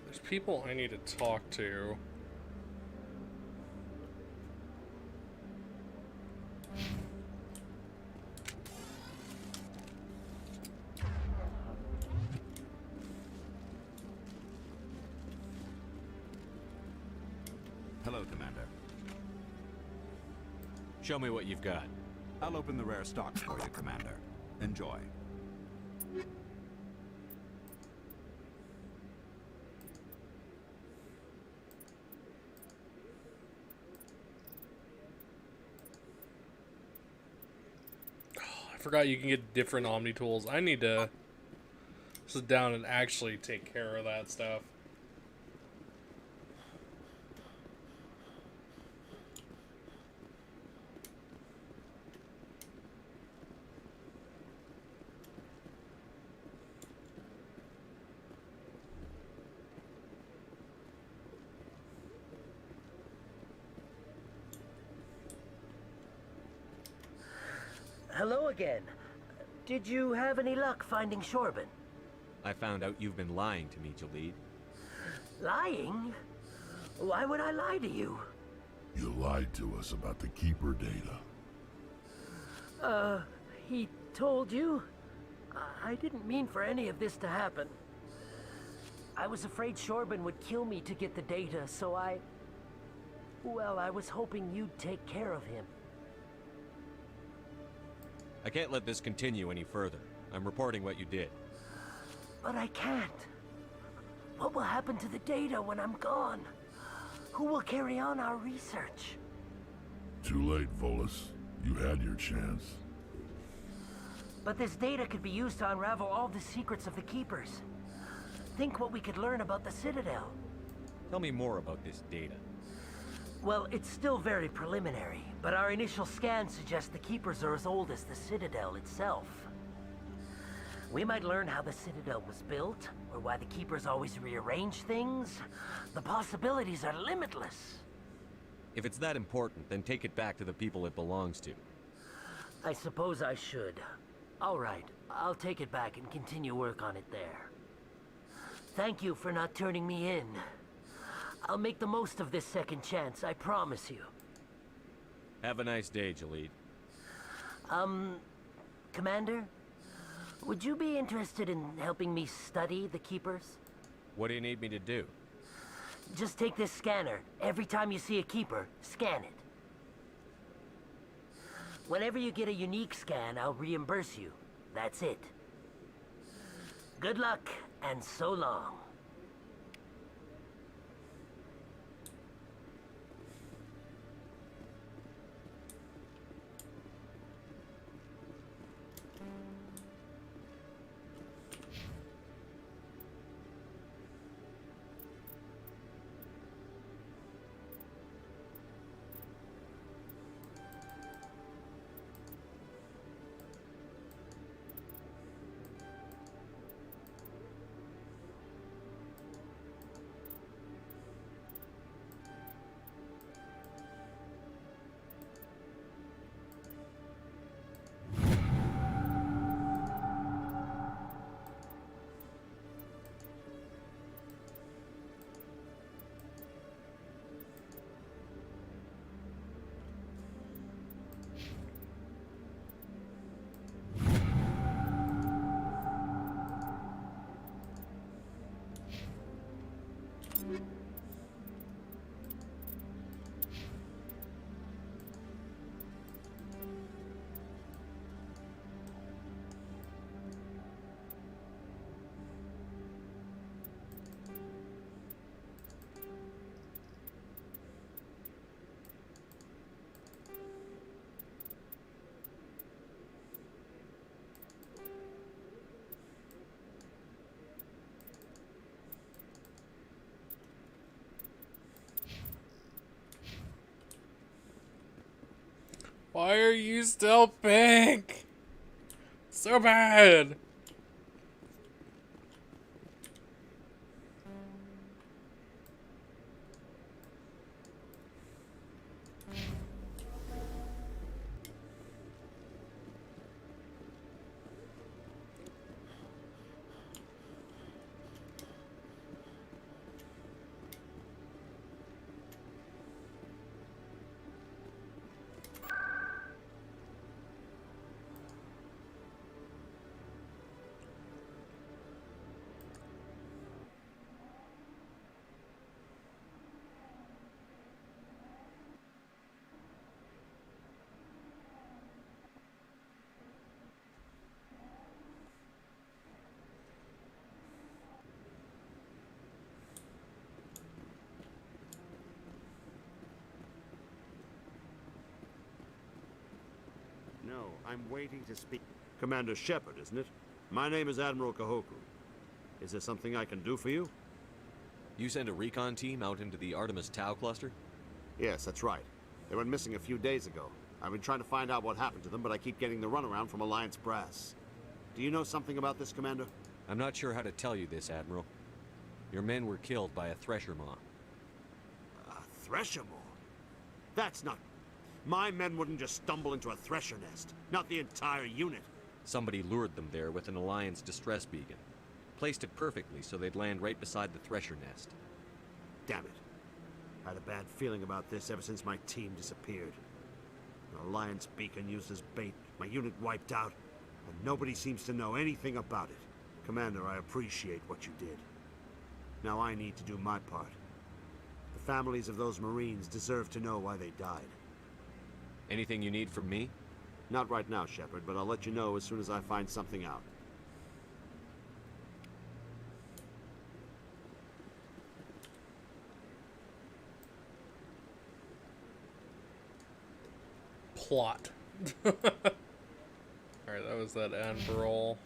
There's people I need to talk to. Hello, Commander. Show me what you've got. I'll open the rare stock for you, Commander. Enjoy. I forgot you can get different Omni tools. I need to sit down and actually take care of that stuff. hello again. Did you have any luck finding Shorben? I found out you've been lying to me, Jalid. Lying? Why would I lie to you? You lied to us about the Keeper data. He told you? I didn't mean for any of this to happen. I was afraid Shorben would kill me to get the data, so well, I was hoping you'd take care of him. I can't let this continue any further. I'm reporting what you did. But I can't. What will happen to the data when I'm gone? Who will carry on our research? Too late, Volus. You had your chance. But this data could be used to unravel all the secrets of the Keepers. Think what we could learn about the Citadel. Tell me more about this data. Well, it's still very preliminary, but our initial scans suggest the Keepers are as old as the Citadel itself. We might learn how the Citadel was built, or why the Keepers always rearrange things. The possibilities are limitless. If it's that important, then take it back to the people it belongs to. I suppose I should. All right, I'll take it back and continue work on it there. Thank you for not turning me in. I'll make the most of this second chance, I promise you. Have a nice day, Jalid. Commander? Would you be interested in helping me study the Keepers? What do you need me to do? Just take this scanner. Every time you see a Keeper, scan it. Whenever you get a unique scan, I'll reimburse you. That's it. Good luck, and so long. Why are you still pink? So bad. No, I'm waiting to speak. Commander Sheperd, isn't it? My name is Admiral Kahoku. Is there something I can do for you? You sent a recon team out into the Artemis Tau cluster? Yes, that's right. They went missing a few days ago. I've been trying to find out what happened to them, but I keep getting the runaround from Alliance brass. Do you know something about this, Commander? I'm not sure how to tell you this, Admiral. Your men were killed by a thresher maw. A thresher maw? That's not... My men wouldn't just stumble into a thresher nest. Not the entire unit. Somebody lured them there with an Alliance distress beacon. Placed it perfectly so they'd land right beside the thresher nest. Damn it. I had a bad feeling about this ever since my team disappeared. An Alliance beacon used as bait, my unit wiped out, and nobody seems to know anything about it. Commander, I appreciate what you did. Now I need to do my part. The families of those Marines deserve to know why they died. Anything you need from me? Not right now, Sheperd, but I'll let you know as soon as I find something out. Plot. Alright, that was that Admiral.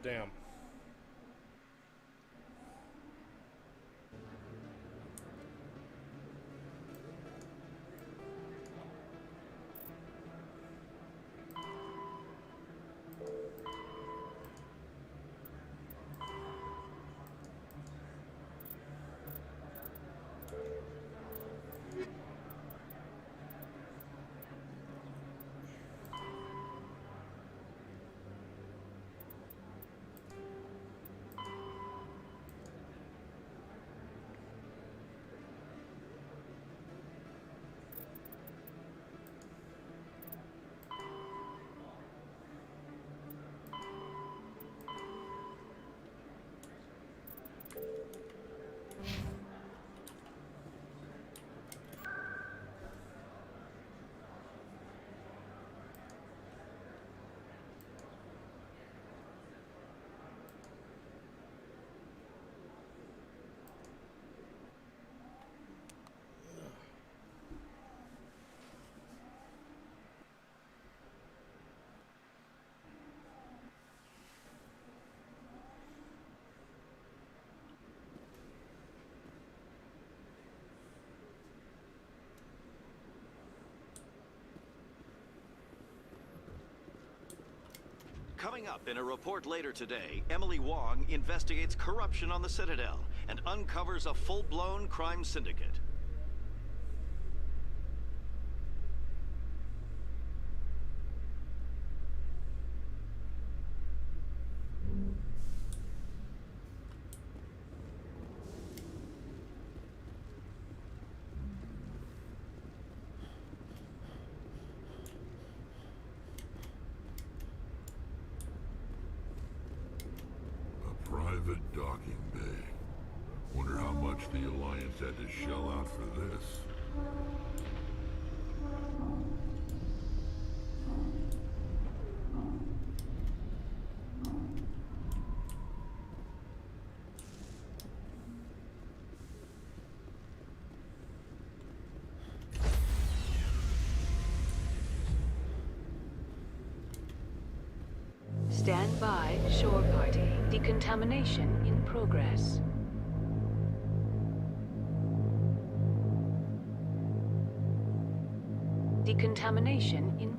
Damn. Coming up in a report later today, Emily Wong investigates corruption on the Citadel and uncovers a full-blown crime syndicate. Private docking bay. Wonder how much the Alliance had to shell out for this. Stand by, shore party. Decontamination in progress. Decontamination in...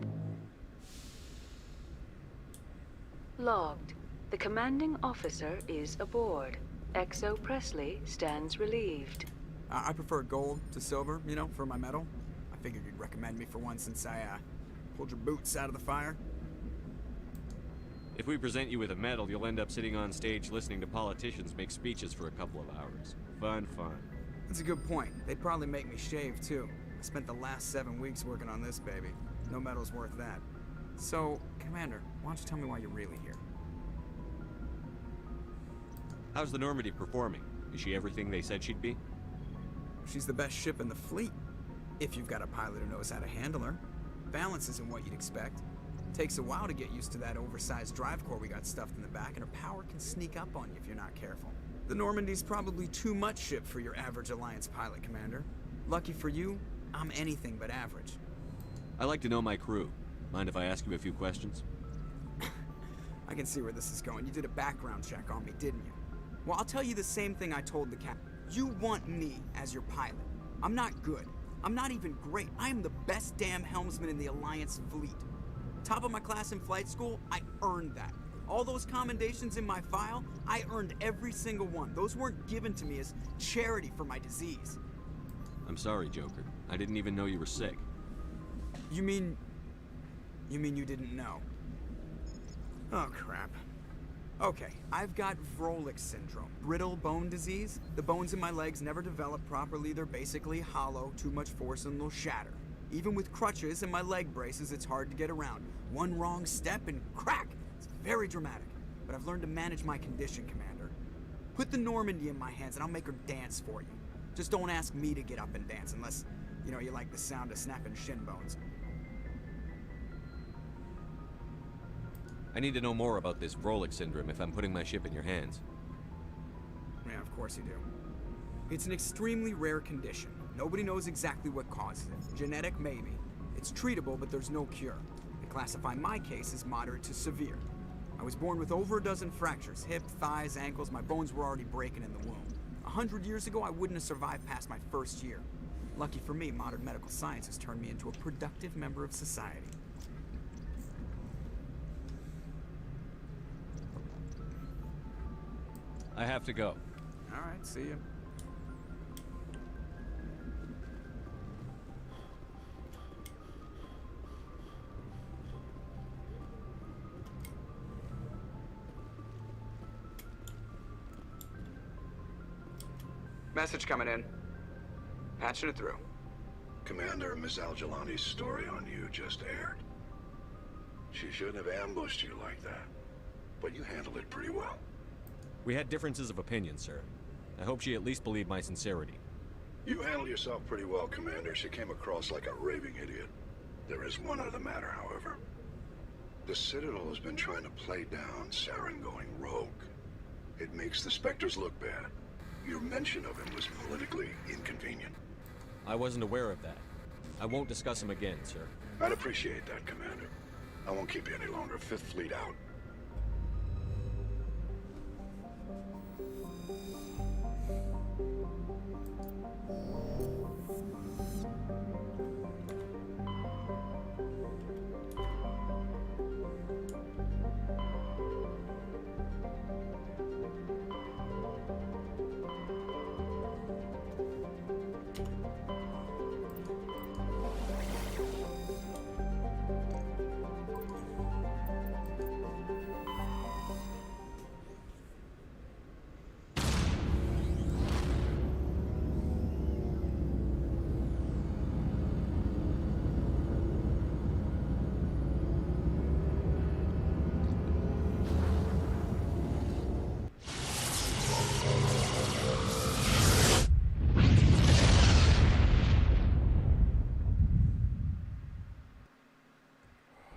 Logged. The commanding officer is aboard. XO Presley stands relieved. I prefer gold to silver, you know, for my medal. I figured you'd recommend me for one since I, pulled your boots out of the fire. If we present you with a medal, you'll end up sitting on stage listening to politicians make speeches for a couple of hours. Fun. That's a good point. They'd probably make me shave, too. I spent the last 7 weeks working on this baby. No medal's worth that. So, Commander, why don't you tell me why you're really here? How's the Normandy performing? Is she everything they said she'd be? She's the best ship in the fleet. If you've got a pilot who knows how to handle her. Balance isn't what you'd expect. Takes a while to get used to that oversized drive core we got stuffed in the back, and her power can sneak up on you if you're not careful. The Normandy's probably too much ship for your average Alliance pilot, Commander. Lucky for you, I'm anything but average. I like to know my crew. Mind if I ask you a few questions? I can see where this is going. You did a background check on me, didn't you? Well, I'll tell you the same thing I told the captain. You want me as your pilot. I'm not good. I'm not even great. I am the best damn helmsman in the Alliance fleet. Top of my class in flight school, I earned that. All those commendations in my file, I earned every single one. Those weren't given to me as charity for my disease. I'm sorry, Joker. I didn't even know you were sick. You mean you didn't know? Oh, crap. Okay, I've got Vrolik syndrome, brittle bone disease. The bones in my legs never develop properly. They're basically hollow, too much force and they'll shatter. Even with crutches and my leg braces, it's hard to get around. One wrong step and crack! It's very dramatic, but I've learned to manage my condition, Commander. Put the Normandy in my hands and I'll make her dance for you. Just don't ask me to get up and dance unless, you know, you like the sound of snapping shin bones. I need to know more about this Vrolik syndrome if I'm putting my ship in your hands. Yeah, of course you do. It's an extremely rare condition. Nobody knows exactly what causes it. Genetic, maybe. It's treatable, but there's no cure. They classify my case as moderate to severe. I was born with over a dozen fractures, hip, thighs, ankles. My bones were already breaking in the womb. 100 years ago, I wouldn't have survived past my first year. Lucky for me, modern medical science has turned me into a productive member of society. I have to go. All right, see you. Message coming in. Patching it through. Commander, Miss Al-Jalani's story on you just aired. She shouldn't have ambushed you like that, but you handled it pretty well. We had differences of opinion, sir. I hope she at least believed my sincerity. You handled yourself pretty well, Commander. She came across like a raving idiot. There is one other matter, however. The Citadel has been trying to play down Saren going rogue. It makes the Spectres look bad. Your mention of him was politically inconvenient. I wasn't aware of that. I won't discuss him again, sir. I'd appreciate that, Commander. I won't keep you any longer. Fifth Fleet out.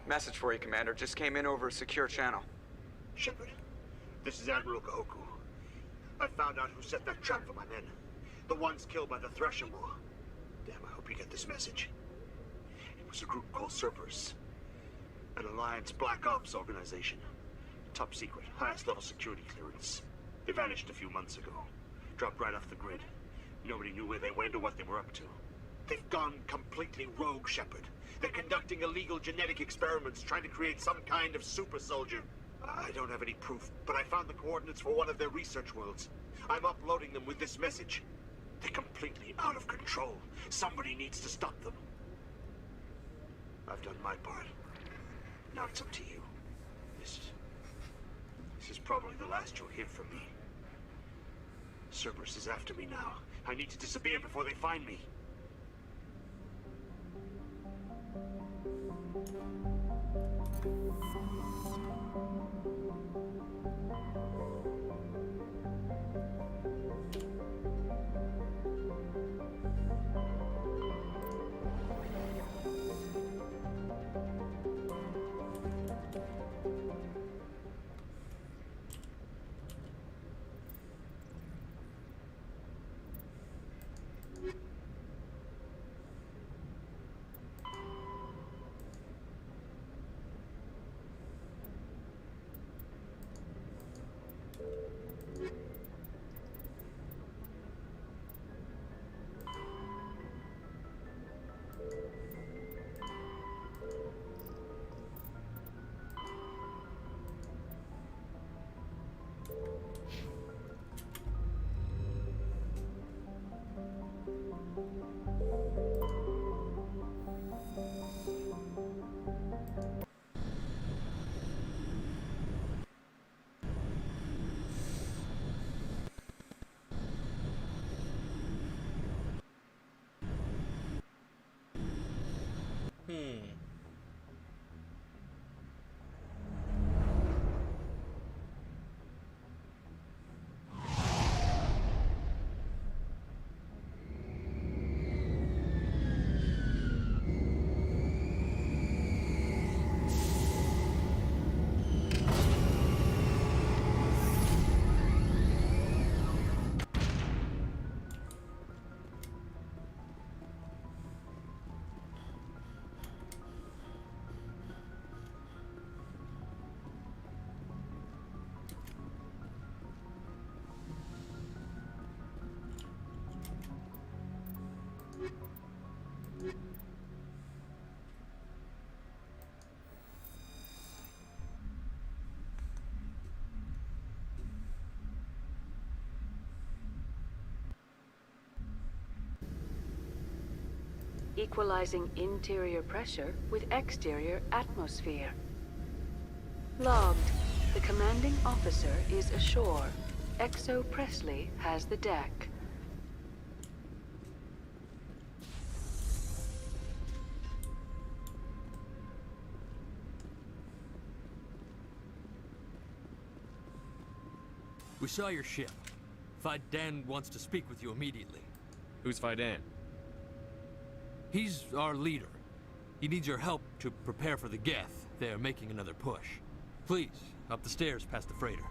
Message for you, Commander. Just came in over a secure channel. Sheperd, this is Admiral Kahoku. I found out who set that trap for my men. The ones killed by the Thresher War. Damn, I hope you get this message. It was a group called Cerberus. An Alliance Black Ops organization. Top secret, highest level security clearance. They vanished a few months ago. Dropped right off the grid. Nobody knew where they went or what they were up to. They've gone completely rogue, Sheperd. They're conducting illegal genetic experiments, trying to create some kind of super soldier. I don't have any proof, but I found the coordinates for one of their research worlds. I'm uploading them with this message. They're completely out of control. Somebody needs to stop them. I've done my part. Now it's up to you. This is probably the last you'll hear from me. Cerberus is after me now. I need to disappear before they find me. Equalizing interior pressure with exterior atmosphere. Logged. The commanding officer is ashore. Exo Presley has the deck. We saw your ship. Fidan wants to speak with you immediately. Who's Fidan? He's our leader. He needs your help to prepare for the Geth. They're making another push. Please, up the stairs past the freighter.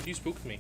You spooked me.